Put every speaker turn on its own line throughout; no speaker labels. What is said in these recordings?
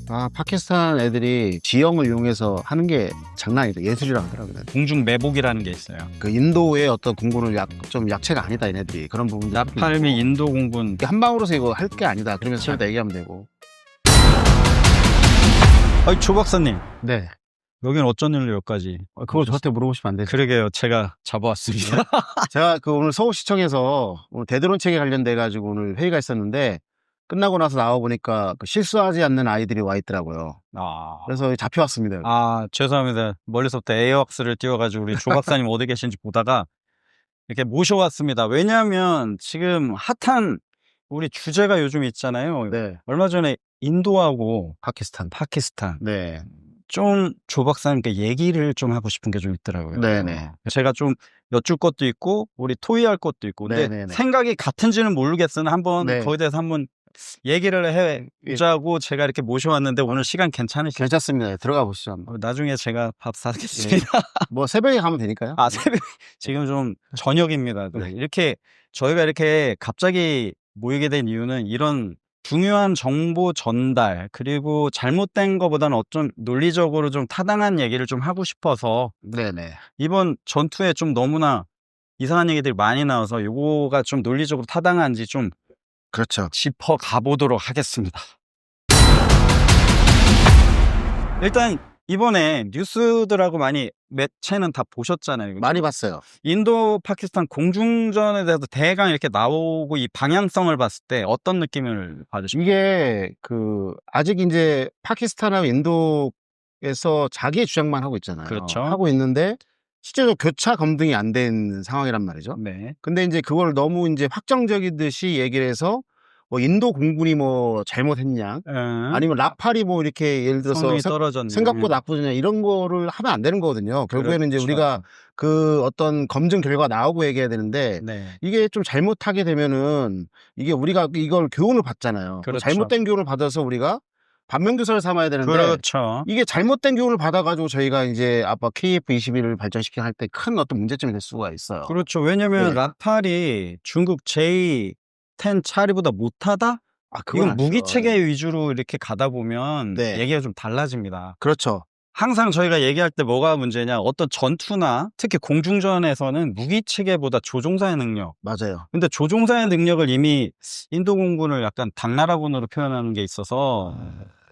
아, 파키스탄 애들이 지형을 이용해서 하는 게 장난이다. 예술이라고 하더라고요.
공중 매복이라는 게 있어요.
그 인도의 어떤 공군은 좀 약체가 아니다, 얘네들이. 그런 부분들.
나팔미 인도 공군.
한 방으로서 이거 할 게 아니다. 그러면서 저희가 얘기하면 되고.
아니, 조 박사님,
네.
여긴 어쩐 일로 여기까지?
그걸 저한테 물어보시면 안 되죠.
그러게요. 제가 잡아왔습니다.
제가 그 오늘 서울시청에서 오늘 대드론책에 관련돼가지고 오늘 회의가 있었는데 끝나고 나서 나와보니까 그 실수하지 않는 아이들이 와 있더라고요.
아,
그래서 잡혀왔습니다. 여기.
죄송합니다. 멀리서부터 에어왁스를 띄워가지고 우리 조 박사님 어디 계신지 보다가 이렇게 모셔왔습니다. 왜냐하면 지금 핫한 우리 주제가 요즘 있잖아요.
네.
얼마 전에 인도하고
파키스탄.
파키스탄.
네.
좀 조 박사님께 얘기를 좀 하고 싶은 게 좀 있더라고요.
네네.
제가 좀 여쭐 것도 있고 우리 토의할 것도 있고 근데
네네네.
생각이 같은지는 모르겠으나 한번
네.
거기에 대해서 한번 얘기를 해보자고 제가 이렇게 모셔왔는데 오늘 시간 괜찮으시죠?
괜찮습니다. 들어가 보시죠. 한번.
나중에 제가 밥 사겠습니다.
뭐 새벽에 가면 되니까요.
새벽 지금 좀 저녁입니다.
네.
이렇게 저희가 이렇게 갑자기 모이게 된 이유는 이런 중요한 정보 전달 그리고 잘못된 것보다는 어떤 논리적으로 좀 타당한 얘기를 좀 하고 싶어서
네네.
이번 전투에 좀 너무나 이상한 얘기들이 많이 나와서 요거가 좀 논리적으로 타당한지 좀
그렇죠.
짚어 가보도록 하겠습니다. 일단 이번에 뉴스들하고 많이 매체는 다 보셨잖아요. 그죠?
많이 봤어요.
인도 파키스탄 공중전에 대해서 대강 이렇게 나오고 이 방향성을 봤을 때 어떤 느낌을 받으십니까?
이게 아직 이제 파키스탄하고 인도에서 자기의 주장만 하고 있잖아요.
그렇죠.
하고 있는데 실제로 교차 검증이 안 된 상황이란 말이죠.
네.
근데 이제 그걸 너무 이제 확정적이듯이 얘기를 해서 뭐 인도 공군이 뭐 잘못했냐 아니면 라팔이 뭐 이렇게 예를 들어서
성능이 떨어졌네.
생각보다 나쁘냐 이런 거를 하면 안 되는 거거든요. 결국에는 이제
그렇죠.
우리가 그 어떤 검증 결과 나오고 얘기해야 되는데
네.
이게 좀 잘못하게 되면은 이게 우리가 이걸 교훈을 받잖아요.
그렇죠.
잘못된 교훈을 받아서 우리가 반면교사를 삼아야 되는데
그렇죠.
이게 잘못된 교훈을 받아가지고 저희가 이제 아빠 KF-21을 발전시키는 할 때 큰 어떤 문제점이 될 수가 있어요.
그렇죠. 왜냐면
네.
라팔이 중국 J-10 차리보다 못하다?
그건
이건
아니죠.
무기 체계 위주로 이렇게 가다 보면
네.
얘기가 좀 달라집니다.
그렇죠.
항상 저희가 얘기할 때 뭐가 문제냐, 어떤 전투나 특히 공중전에서는 무기 체계보다 조종사의 능력.
맞아요.
근데 조종사의 능력을 이미 인도 공군을 약간 당나라군으로 표현하는 게 있어서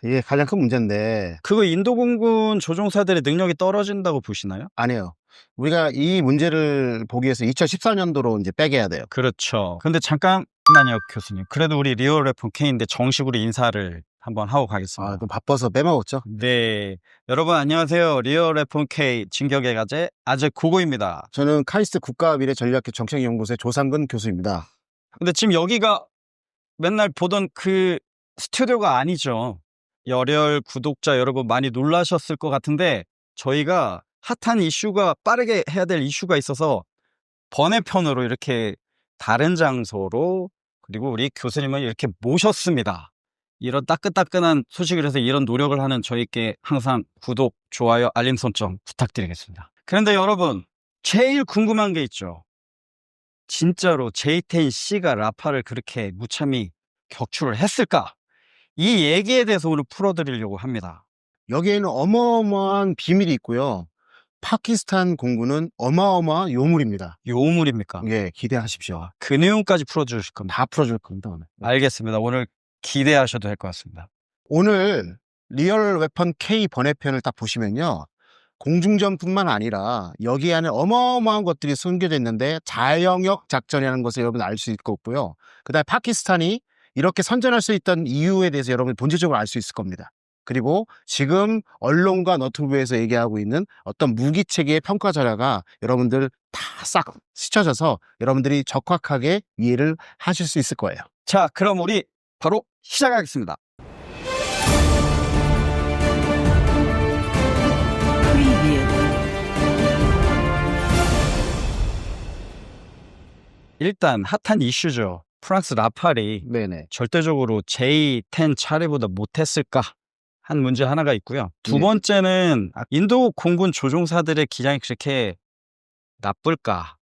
이게 가장 큰 문제인데
그거 인도 공군 조종사들의 능력이 떨어진다고 보시나요?
아니에요. 우리가 이 문제를 보기 위해서 2014년도로 이제 빼개야 돼요.
그렇죠. 근데 잠깐만요, 교수님. 그래도 우리 리얼 래퍼 K인데 정식으로 인사를 한번 하고 가겠습니다.
좀 바빠서 빼먹었죠?
네. 여러분 안녕하세요. 리얼 래퍼 K 진격의 가제 아재 고고입니다.
저는 카이스트 국가미래전략교 정책연구소의 조상근 교수입니다.
근데 지금 여기가 맨날 보던 그 스튜디오가 아니죠. 열혈 구독자 여러분 많이 놀라셨을 것 같은데 저희가 핫한 이슈가 빠르게 해야 될 이슈가 있어서 번외편으로 이렇게 다른 장소로 그리고 우리 교수님을 이렇게 모셨습니다. 이런 따끈따끈한 소식을 해서 이런 노력을 하는 저희께 항상 구독, 좋아요, 알림 설정 부탁드리겠습니다. 그런데 여러분 제일 궁금한 게 있죠. 진짜로 J-10C가 라팔을 그렇게 무참히 격추를 했을까? 이 얘기에 대해서 오늘 풀어드리려고 합니다.
여기에는 어마어마한 비밀이 있고요. 파키스탄 공군은 어마어마한 요물입니다.
요물입니까?
예, 기대하십시오.
그 내용까지 풀어주실 겁니다.
다 풀어줄 겁니다. 오늘.
알겠습니다. 오늘 기대하셔도 될 것 같습니다.
오늘 리얼 웨펀 K 번외편을 딱 보시면요. 공중전뿐만 아니라 여기 안에 어마어마한 것들이 숨겨져 있는데 자영역 작전이라는 것을 여러분 알 수 있을 거고요. 그 다음에 파키스탄이 이렇게 선전할 수 있던 이유에 대해서 여러분이 본질적으로 알 수 있을 겁니다. 그리고 지금 언론과 너튜브에서 얘기하고 있는 어떤 무기체계의 평가 자료가 여러분들 다 싹 스쳐져서 여러분들이 적확하게 이해를 하실 수 있을 거예요.
자, 그럼 우리 바로 시작하겠습니다. 일단 핫한 이슈죠. 프랑스 라팔이
네네.
절대적으로 J-10 차례보다 못했을까? 한 문제 하나가 있고요. 두
네.
번째는 인도 공군 조종사들의 기량이 그렇게 나쁠까?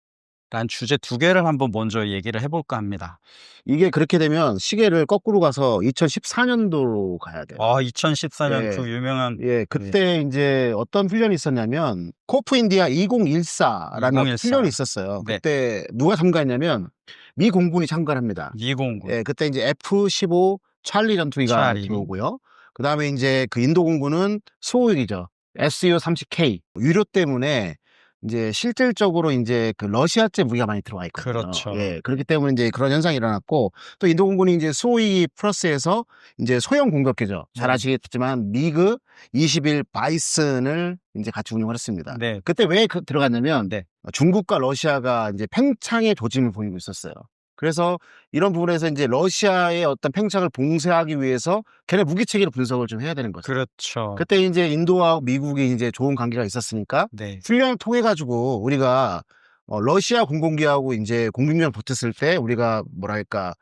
란 주제 두 개를 한번 먼저 얘기를 해볼까 합니다.
이게 그렇게 되면 시계를 거꾸로 가서 2014년도로 가야 돼요.
2014년
예.
그 유명한
예, 그때 이제 어떤 훈련이 있었냐면 코프 인디아 2014라는
2014.
훈련이 있었어요.
네.
그때 누가 참가했냐면 미 공군이 참가를 합니다.
209.
예, 그때 이제 F-15 찰리 전투기가
찰리.
들어오고요. 그 다음에 이제 그 인도 공군은 수호육이죠. SU-30K. 유료 때문에 이제 실질적으로 이제 그 러시아제 무기가 많이 들어와 있거든요.
그렇죠.
예, 그렇기 때문에 이제 그런 현상이 일어났고 또 인도 공군이 이제 수호육이 플러스해서 이제 소형 공격기죠. 잘
네.
아시겠지만 미그 21 바이슨을 이제 같이 운용을 했습니다.
네.
그때 왜 들어갔냐면
네.
중국과 러시아가 이제 팽창의 조짐을 보이고 있었어요. 그래서 이런 부분에서 이제 러시아의 어떤 팽창을 봉쇄하기 위해서 걔네 무기 체계를 분석을 좀 해야 되는 거죠.
그렇죠.
그때 이제 인도와 미국이 이제 좋은 관계가 있었으니까
네.
훈련을 통해 가지고 우리가 러시아 공공기하고 이제 공중전 붙었을 때 우리가 뭐랄까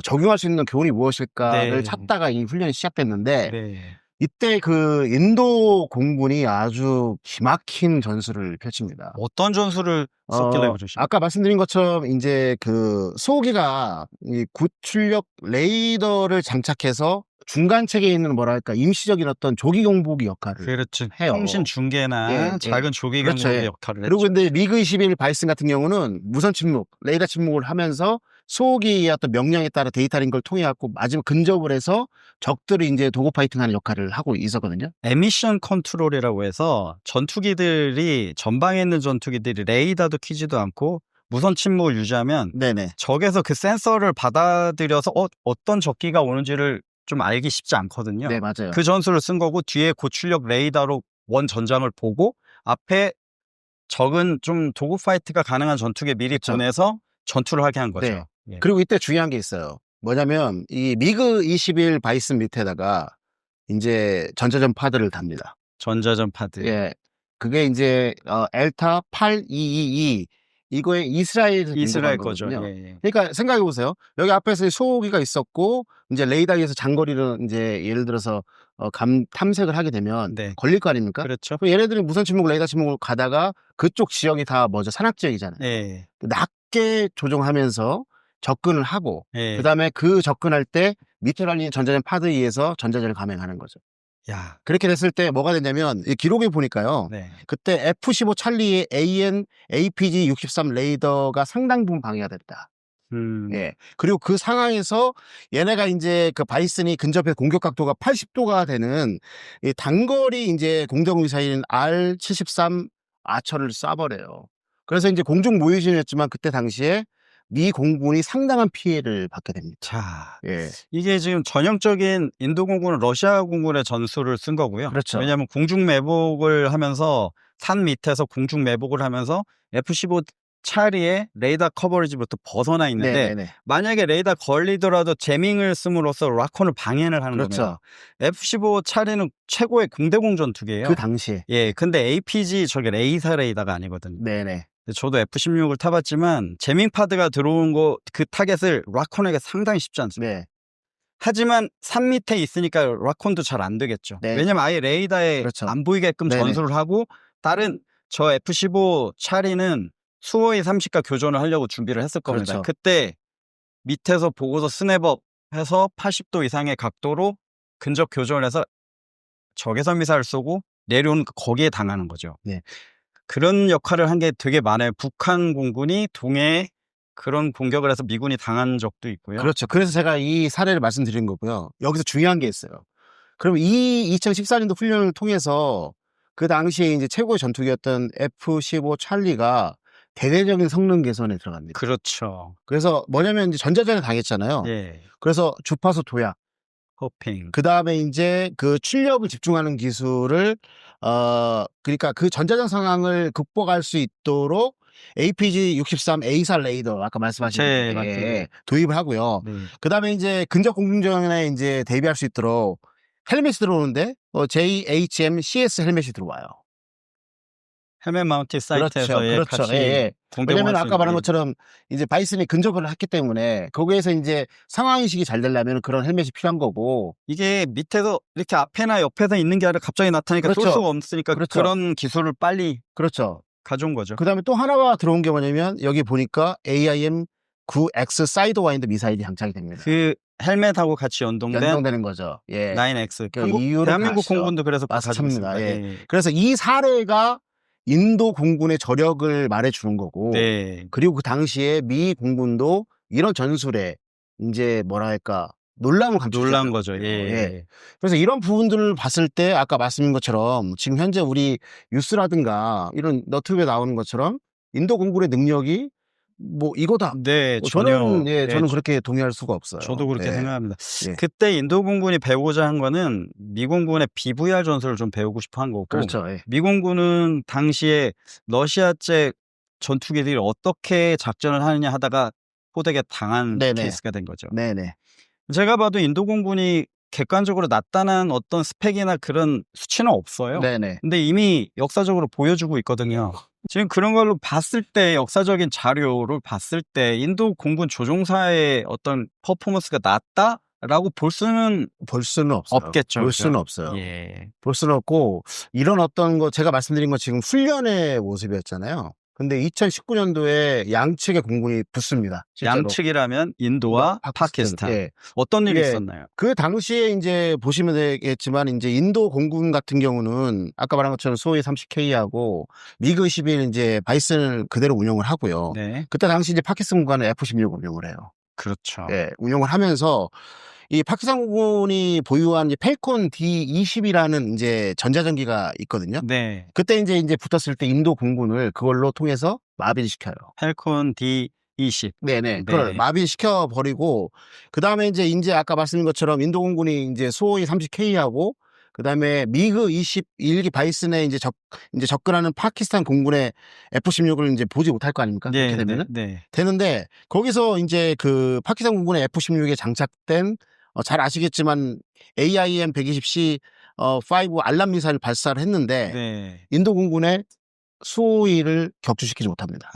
적용할 수 있는 교훈이 무엇일까를
네.
찾다가 이 훈련이 시작됐는데
네.
이때 그 인도 공군이 아주 기막힌 전술을 펼칩니다.
어떤 전술을 썼길래 그러십니까?
아까 말씀드린 것처럼 이제 그 소기가 이 구출력 레이더를 장착해서 중간 체계에 있는 뭐랄까 임시적인 어떤 조기 경보기 역할을
그렇죠.
해요.
통신 중계나
예, 예.
작은 조기
그렇죠,
경보의
예.
역할을
그리고
했죠.
근데 미그 21 바이슨 같은 경우는 무선 침묵, 레이더 침묵을 하면서 소기의 어떤 명령에 따라 데이터링 걸 통해 갖고 마지막 근접을 해서 적들이 이제 도구 파이팅하는 역할을 하고 있었거든요.
에미션 컨트롤이라고 해서 전투기들이 전방에 있는 전투기들이 레이더도 켜지도 않고 무선 침묵을 유지하면
네네.
적에서 그 센서를 받아들여서 어떤 적기가 오는지를 좀 알기 쉽지 않거든요.
네, 맞아요.
그 전술을 쓴 거고 뒤에 고출력 레이더로 원 전장을 보고 앞에 적은 좀 도구 파이트가 가능한 전투기에 미리
그쵸.
보내서 전투를 하게 한 거죠.
네.
예.
그리고 이때 중요한 게 있어요. 뭐냐면 이 미그 21 바이슨 밑에다가 이제 전자전 파드를 답니다.
전자전 파드.
예. 그게 이제 엘타 8222 이거에 이스라엘에서
이스라엘
공급한
거죠.
거거든요.
예, 예.
그러니까 생각해 보세요. 여기 앞에서 소고기가 있었고 이제 레이더에서 장거리를 이제 예를 들어서 탐색을 하게 되면
네.
걸릴 거 아닙니까?
그렇죠.
그럼 얘네들이 무선 침묵, 레이더 침묵을 가다가 그쪽 지역이 다 뭐죠? 산악 지역이잖아요.
예.
낮게 조종하면서 접근을 하고
예.
그다음에 그 접근할 때 밑에 달린 전자전 파드에 의해서 전자전을 감행하는 거죠.
야.
그렇게 됐을 때 뭐가 되냐면 이 기록에 보니까요.
네.
그때 F-15 찰리의 APG-63 레이더가 상당 부분 방해가 됐다. 예. 그리고 그 상황에서 얘네가 이제 그 바이슨이 근접해 공격 각도가 80도가 되는 이 단거리 이제 공격 미사일인 R-73 아처를 쏴버려요. 그래서 이제 공중 무유진이었지만 그때 당시에 미 공군이 상당한 피해를 받게 됩니다.
자,
예.
이게 지금 전형적인 인도 공군은 러시아 공군의 전술을 쓴 거고요.
그렇죠.
왜냐하면 공중 매복을 하면서 산 밑에서 공중 매복을 하면서 F-15 차리의 레이더 커버리지부터 벗어나 있는데
네네네.
만약에 레이더 걸리더라도 제밍을 씀으로써 라콘을 방해를 하는
그렇죠.
겁니다. F-15 차리는 최고의 공대공 전투기예요.
그 당시에.
예, 근데 APG 저게 레이서 레이더가 아니거든요.
네네.
저도 F-16을 타봤지만 제밍 파드가 들어온 거 그 타겟을 라콘에게 상당히 쉽지 않습니다.
네.
하지만 산 밑에 있으니까 라콘도 잘 안 되겠죠.
네.
왜냐면 아예 레이더에
그렇죠.
안 보이게끔
네네.
전술을 하고 다른 저 F-15 차리는 수호의 30과 교전을 하려고 준비를 했을 겁니다.
그렇죠.
그때 밑에서 보고서 스냅업 해서 80도 이상의 각도로 근접 교전을 해서 적외선 미사를 쏘고 내려오는 거기에 당하는 거죠.
네.
그런 역할을 한 게 되게 많아요. 북한 공군이 동해에 그런 공격을 해서 미군이 당한 적도 있고요.
그렇죠. 그래서 제가 이 사례를 말씀드린 거고요. 여기서 중요한 게 있어요. 그럼 이 2014년도 훈련을 통해서 그 당시에 이제 최고의 전투기였던 F-15 찰리가 대대적인 성능 개선에 들어갑니다.
그렇죠.
그래서 뭐냐면 이제 전자전에 당했잖아요.
예.
그래서 주파수 도약,
호핑.
그 다음에 이제 그 출력을 집중하는 기술을 그러니까 그 전자전 상황을 극복할 수 있도록 APG-63 A사 레이더 아까 말씀하신
네,
게
맞습니다.
도입을 하고요.
네.
그 다음에 이제 근접 공중전에 이제 대비할 수 있도록 헬멧이 들어오는데 JHM CS 헬멧이 들어와요.
헬멧 마운티 사이트에서
그렇죠.
같이
예, 예. 왜냐면
공대공할 수
아까 말한
있는.
것처럼 이제 바이슨이 근접을 했기 때문에 거기에서 이제 상황 인식이 잘 되려면 그런 헬멧이 필요한 거고.
이게 밑에서 이렇게 앞에나 옆에서 있는 게 아니라 갑자기 나타나니까 쏠
그렇죠.
수가 없으니까
그렇죠.
그런 기술을 빨리
그렇죠.
가져온 거죠.
그다음에 또 하나가 들어온 게 뭐냐면 여기 보니까 AIM-9X 사이드와인드 미사일이 장착이 됩니다.
그 헬멧하고 같이
연동되는 거죠. 예.
9X.
그 이유를
대한민국
아시죠?
공군도 그래서 그거 가지고
맞습니다.
있습니다.
예. 그래서 이 사례가 인도 공군의 저력을 말해주는 거고,
네.
그리고 그 당시에 미 공군도 이런 전술에 이제 뭐랄까 놀라움을 감추지
놀란
않았거든요.
거죠. 예.
그래서 이런 부분들을 봤을 때 아까 말씀인 것처럼 지금 현재 우리 뉴스라든가 이런 너튜브에 나오는 것처럼 인도 공군의 능력이 뭐 이거다.
네,
저는
전혀.
저는 그렇게 동의할 수가 없어요.
저도 그렇게 생각합니다.
예.
그때 인도 공군이 배우고자 한 거는 미 공군의 BVR 전술을 좀 배우고 싶어 한 거고,
그렇죠. 예.
미 공군은 당시에 러시아제 전투기들이 어떻게 작전을 하느냐 하다가 호되게 당한
네네.
케이스가 된 거죠.
네네.
제가 봐도 인도 공군이 객관적으로 나타난 어떤 스펙이나 그런 수치는 없어요.
네네.
근데 이미 역사적으로 보여주고 있거든요. 지금 그런 걸로 봤을 때, 역사적인 자료를 봤을 때 인도 공군 조종사의 어떤 퍼포먼스가 낮다라고 볼 수는
없어요.
없겠죠.
볼
그죠?
수는 없어요.
예.
볼 수는 없고 이런 어떤 거 제가 말씀드린 건 지금 훈련의 모습이었잖아요. 근데 2019년도에 양측의 공군이 붙습니다. 실제로.
양측이라면 인도와 파키스탄.
예.
어떤 일이
예.
있었나요?
그 당시에 이제 보시면 되겠지만 이제 인도 공군 같은 경우는 아까 말한 것처럼 소위 30K하고 미그 21 이제 바이슨을 그대로 운영을 하고요.
네.
그때 당시 이제 파키스탄 군관은 F-16 운영을 해요.
그렇죠.
예, 운영을 하면서 이 파키스탄 공군이 보유한 이제 펠콘 D20이라는 이제 전자전기가 있거든요.
네.
그때 이제 붙었을 때 인도 공군을 그걸로 통해서 마비를 시켜요.
펠콘 D20.
네네. 그걸 마비시켜 버리고, 그 다음에 이제 아까 말씀드린 것처럼 인도 공군이 이제 소위 30K하고, 그 다음에 미그 21기 바이슨에 이제 접근하는 파키스탄 공군의 F-16을 이제 보지 못할 거 아닙니까? 그렇게 되면은. 되는데, 거기서 이제 그 파키스탄 공군의 F-16에 장착된, 잘 아시겠지만 AIM-120C 5 알람 미사일 발사를 했는데, 인도 공군의 수호위를 격추시키지 못합니다.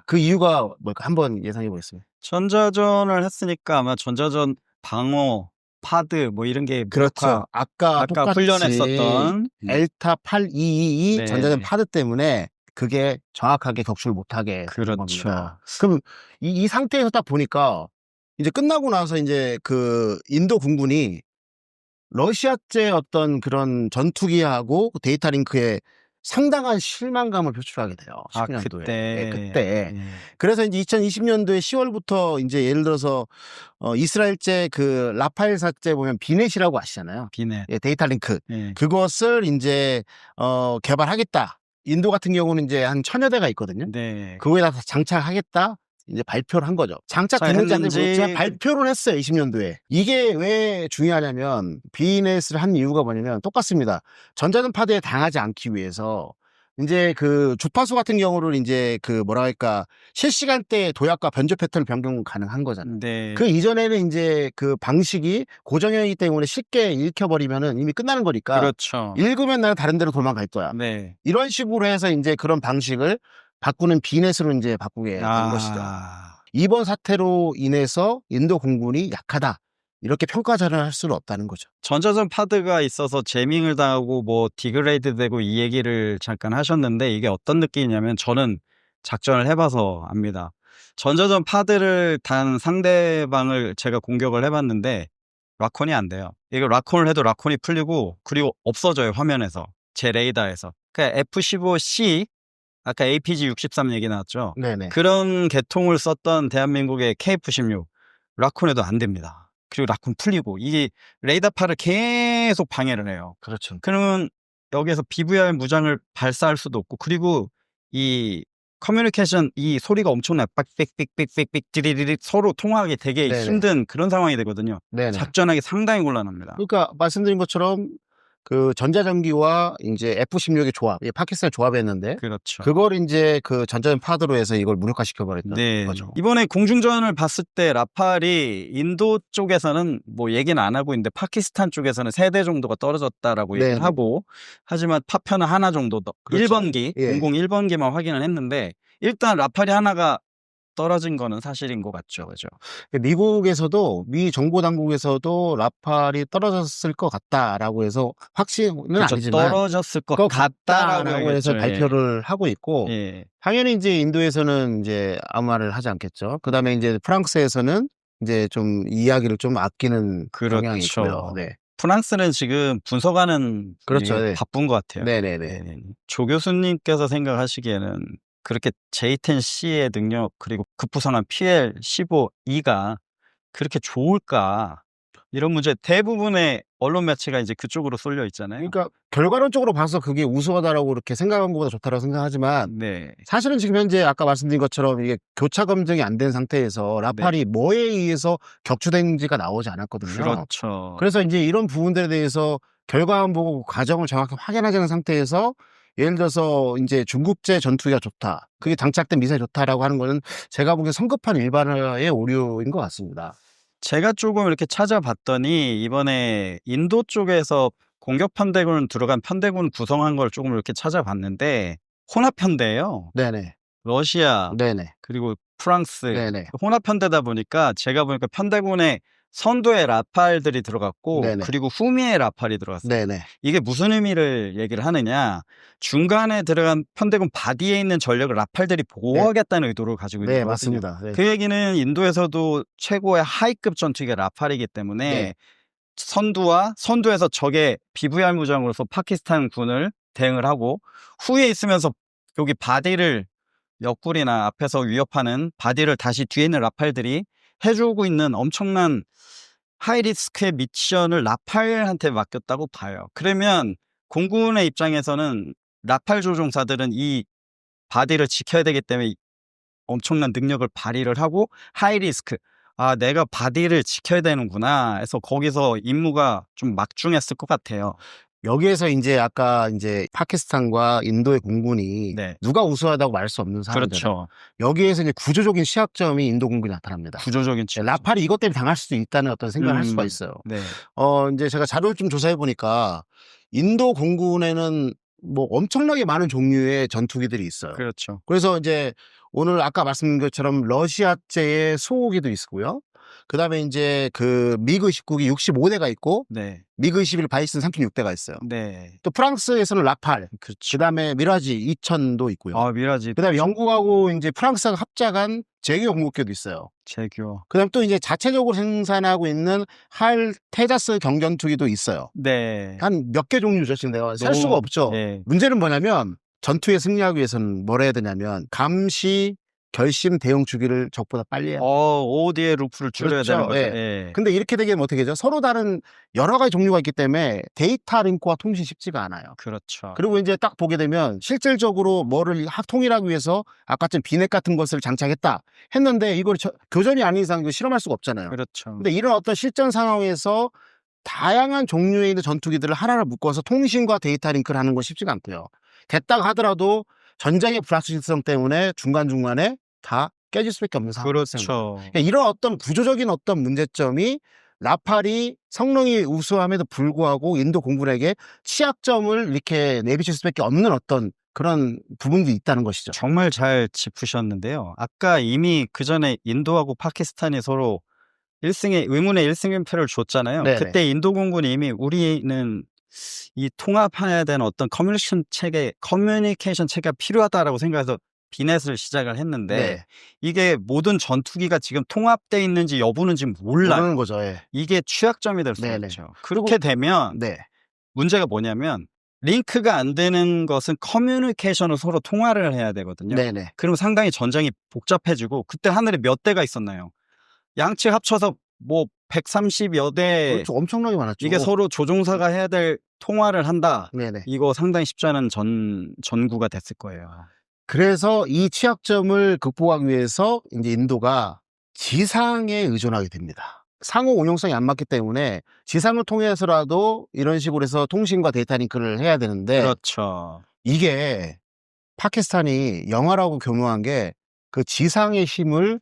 그 이유가 뭘까? 한번 예상해 보겠습니다.
전자전을 했으니까 아마 전자전 방어, 파드 뭐 이런 게
그렇죠. 아까 똑같이
훈련했었던
엘타 8222
네.
전자전 파드 때문에 그게 정확하게 격추를 못하게 된 겁니다. 그럼 이 상태에서 딱 보니까 이제 끝나고 나서 이제 그 인도 군군이 러시아제 어떤 그런 전투기하고 데이터 링크에 상당한 실망감을 표출하게 돼요. 19년도에. 그때. 그래서 이제 2020년도에 10월부터 이제 예를 들어서 이스라엘제 그 라파엘사제 보면 비넷이라고 아시잖아요.
비넷.
예, 데이터 링크. 그것을 이제 개발하겠다. 인도 같은 경우는 이제 한 1000여 대가 있거든요. 그거에다 장착하겠다. 이제 발표를 한 거죠. 장착됐는지 안 됐는지 모르겠지만 발표를 했어요. 20년도에. 이게 왜 중요하냐면 비넷을 한 이유가 뭐냐면 똑같습니다. 전자전 파드에 당하지 않기 위해서 이제 그 주파수 같은 경우를 이제 그 뭐랄까 실시간대 도약과 변조 패턴 변경 가능한 거잖아요. 그 이전에는 이제 그 방식이 고정형이기 때문에 쉽게 읽혀버리면은 이미 끝나는 거니까.
그렇죠.
읽으면 나는 다른 데로 도망갈 거야. 이런 식으로 해서 이제 그런 방식을 바꾸는 비넷으로 이제 바꾸게 된 것이죠. 이번 사태로 인해서 인도 공군이 약하다. 이렇게 평가전을 할 수는 없다는 거죠.
전자전 파드가 있어서 제밍을 당하고 뭐 디그레이드 되고 이 얘기를 잠깐 하셨는데 이게 어떤 느낌이냐면 저는 작전을 해봐서 압니다. 전자전 파드를 단 상대방을 제가 공격을 해봤는데 라콘이 안 돼요. 이거 라콘을 해도 라콘이 풀리고 그리고 없어져요. 화면에서. 제 레이더에서. 그러니까 F-15C 아까 APG-63 얘기 나왔죠. 그런 계통을 썼던 대한민국의 KF-16 라콘에도 안 됩니다. 그리고 라콘 풀리고 이게 레이더파를 계속 방해를 해요.
그렇죠.
그러면 여기에서 BVR 무장을 발사할 수도 없고 그리고 이 커뮤니케이션 이 소리가 엄청나요. 삑삑삑삑삑삑 디리리리 서로 통화하기 되게 힘든 그런 상황이 되거든요. 작전하기 상당히 곤란합니다.
그러니까 말씀드린 것처럼 그 전자전기와 이제 F-16의 조합, 파키스탄 조합했는데, 그걸 이제 그 전자전 파드로 해서 이걸 무력화시켜 버렸던 거죠.
이번에 공중전을 봤을 때 라팔이 인도 쪽에서는 뭐 얘기는 안 하고 있는데 파키스탄 쪽에서는 3대 정도가 떨어졌다라고 얘기를 하고, 하지만 파편은 하나 정도 더 1번기, 001번기만 확인을 했는데 일단 라팔이 하나가 떨어진 거는 사실인 것 같죠. 그죠?
미국에서도 미 정보 당국에서도 라팔이 떨어졌을 것 같다라고 해서 확신은
그렇죠.
아니지만
떨어졌을 것
것
같다라고
같다라고 해서
해야겠죠. 예.
발표를 하고 있고
예.
당연히 이제 인도에서는 이제 아무 말을 하지 않겠죠. 그다음에 이제 프랑스에서는 이제 좀 이야기를 좀 아끼는 경향이 있고요.
그렇죠.
네.
프랑스는 지금 분석하는
그렇죠.
게
네.
바쁜 것 같아요.
네네네.
네. 조 교수님께서 생각하시기에는 그렇게 J10C의 능력 그리고 급부상한 PL15E가 그렇게 좋을까? 이런 문제 대부분의 언론 매체가 이제 그쪽으로 쏠려 있잖아요.
그러니까 결과론적으로 봐서 그게 우수하다라고 그렇게 생각한 것보다 좋다라고 생각하지만
네.
사실은 지금 현재 아까 말씀드린 것처럼 이게 교차 검증이 안 된 상태에서 라팔이 뭐에 의해서 격추된지가 나오지 않았거든요.
그렇죠.
그래서 이제 이런 부분들에 대해서 결과만 보고 과정을 정확히 확인하지 않은 상태에서 예를 들어서 이제 중국제 전투기가 좋다. 그게 장착된 미사일이 좋다라고 하는 거는 제가 보기엔 성급한 일반화의 오류인 것 같습니다.
제가 조금 이렇게 찾아봤더니 이번에 인도 쪽에서 공격 편대군 들어간 편대군 구성한 걸 조금 이렇게 찾아봤는데 혼합 편대예요.
네네.
러시아
네네.
그리고 프랑스
네네.
혼합 편대다 보니까 제가 보니까 편대군에 선두에 라팔들이 들어갔고
네네.
그리고 후미에 라팔이 들어갔어요.
네네.
이게 무슨 의미를 얘기를 하느냐? 중간에 들어간 편대군 바디에 있는 전력을 라팔들이 보호하겠다는 의도를 가지고 있는
네,
거거든요.
맞습니다. 네.
그 얘기는 인도에서도 최고의 하이급 전투기가 라팔이기 때문에
네.
선두에서 적의 BVR 무장으로서 파키스탄 군을 대응을 하고 후에 있으면서 여기 바디를 옆구리나 앞에서 위협하는 바디를 다시 뒤에 있는 라팔들이 해주고 있는 엄청난 하이리스크의 미션을 라팔한테 맡겼다고 봐요. 그러면 공군의 입장에서는 라팔 조종사들은 이 바디를 지켜야 되기 때문에 엄청난 능력을 발휘를 하고 하이리스크, 아 내가 바디를 지켜야 되는구나 해서 거기서 임무가 좀 막중했을 것 같아요.
여기에서 이제 아까 이제 파키스탄과 인도의 공군이
네.
누가 우수하다고 말할 수 없는 상황이잖아요.
그렇죠.
여기에서 이제 구조적인 취약점이 인도 공군이 나타납니다.
구조적인
네, 라팔이 이것 때문에 당할 수도 있다는 어떤 생각을 할 수가 있어요.
네.
이제 제가 자료를 좀 조사해 보니까 인도 공군에는 뭐 엄청나게 많은 종류의 전투기들이 있어요.
그렇죠.
그래서 이제 오늘 아까 말씀드린 것처럼 러시아제의 수호기도 있고요. 그다음에 이제 그 미그 19기 65대가 있고
네.
미그 21 바이슨 36대가 있어요.
네.
또 프랑스에서는 라팔,
그렇죠.
그다음에 미라지 2000도 있고요.
아 미라지.
그다음에 영국하고 이제 프랑스가 합작한 제규 공급기도 있어요.
제규어.
그다음 또 이제 자체적으로 생산하고 있는 할 테자스 경전투기도 있어요.
네.
한 몇 개 종류죠. 지금 내가 셀 수가 없죠.
네.
문제는 뭐냐면 전투에 승리하기 위해서는 뭘 해야 되냐면 감시, 결심, 대응 주기를 적보다 빨리 해야 돼요.
OOD의 루프를 줄여야
그렇죠.
되는 거죠.
예.
예.
근데 이렇게 되면 어떻게 되죠? 서로 다른 여러 가지 종류가 있기 때문에 데이터 링크와 통신이 쉽지가 않아요.
그렇죠.
그리고 이제 딱 보게 되면 실질적으로 뭐를 통일하기 위해서 아까처럼 비넷 같은 것을 장착했다 했는데 이걸 교전이 아닌 이상 이거 실험할 수가 없잖아요.
그렇죠.
근데 이런 어떤 실전 상황에서 다양한 종류의 있는 전투기들을 하나를 묶어서 통신과 데이터 링크를 하는 건 쉽지가 않고요. 됐다고 하더라도 전장의 불확실성 때문에 중간중간에 다 깨질 수밖에 없는 상황이에요.
그렇죠.
이런 어떤 구조적인 어떤 문제점이 라팔이 성능이 우수함에도 불구하고 인도 공군에게 취약점을 이렇게 내비칠 수밖에 없는 어떤 그런 부분도 있다는 것이죠.
정말 잘 짚으셨는데요. 아까 이미 그 전에 인도하고 파키스탄이 서로 의문의 1승 1패를 줬잖아요.
네네.
그때 인도 공군이 이미 우리는 이 통합해야 되는 어떤 커뮤니케이션 체계가 필요하다라고 생각해서 비넷을 시작을 했는데
네.
이게 모든 전투기가 지금 통합돼 있는지 여부는 지금 몰라요.
모르는 거죠. 예.
이게 취약점이 될 수
네네.
있죠. 그렇게 되면
네.
문제가 뭐냐면 링크가 안 되는 것은 커뮤니케이션을 서로 통화를 해야 되거든요.
네네.
그러면 상당히 전장이 복잡해지고 그때 하늘에 몇 대가 있었나요? 양측 합쳐서 뭐 130여 대
그렇죠. 엄청나게 많았죠.
이게 서로 조종사가 해야 될 통화를 한다.
네네.
이거 상당히 쉽지 않은 전구가 됐을 거예요.
그래서 이 취약점을 극복하기 위해서 이제 인도가 지상에 의존하게 됩니다. 상호 운용성이 안 맞기 때문에 지상을 통해서라도 이런 식으로 해서 통신과 데이터 링크를 해야 되는데
그렇죠.
이게 파키스탄이 영화라고 교묘한 게 그 지상의 힘을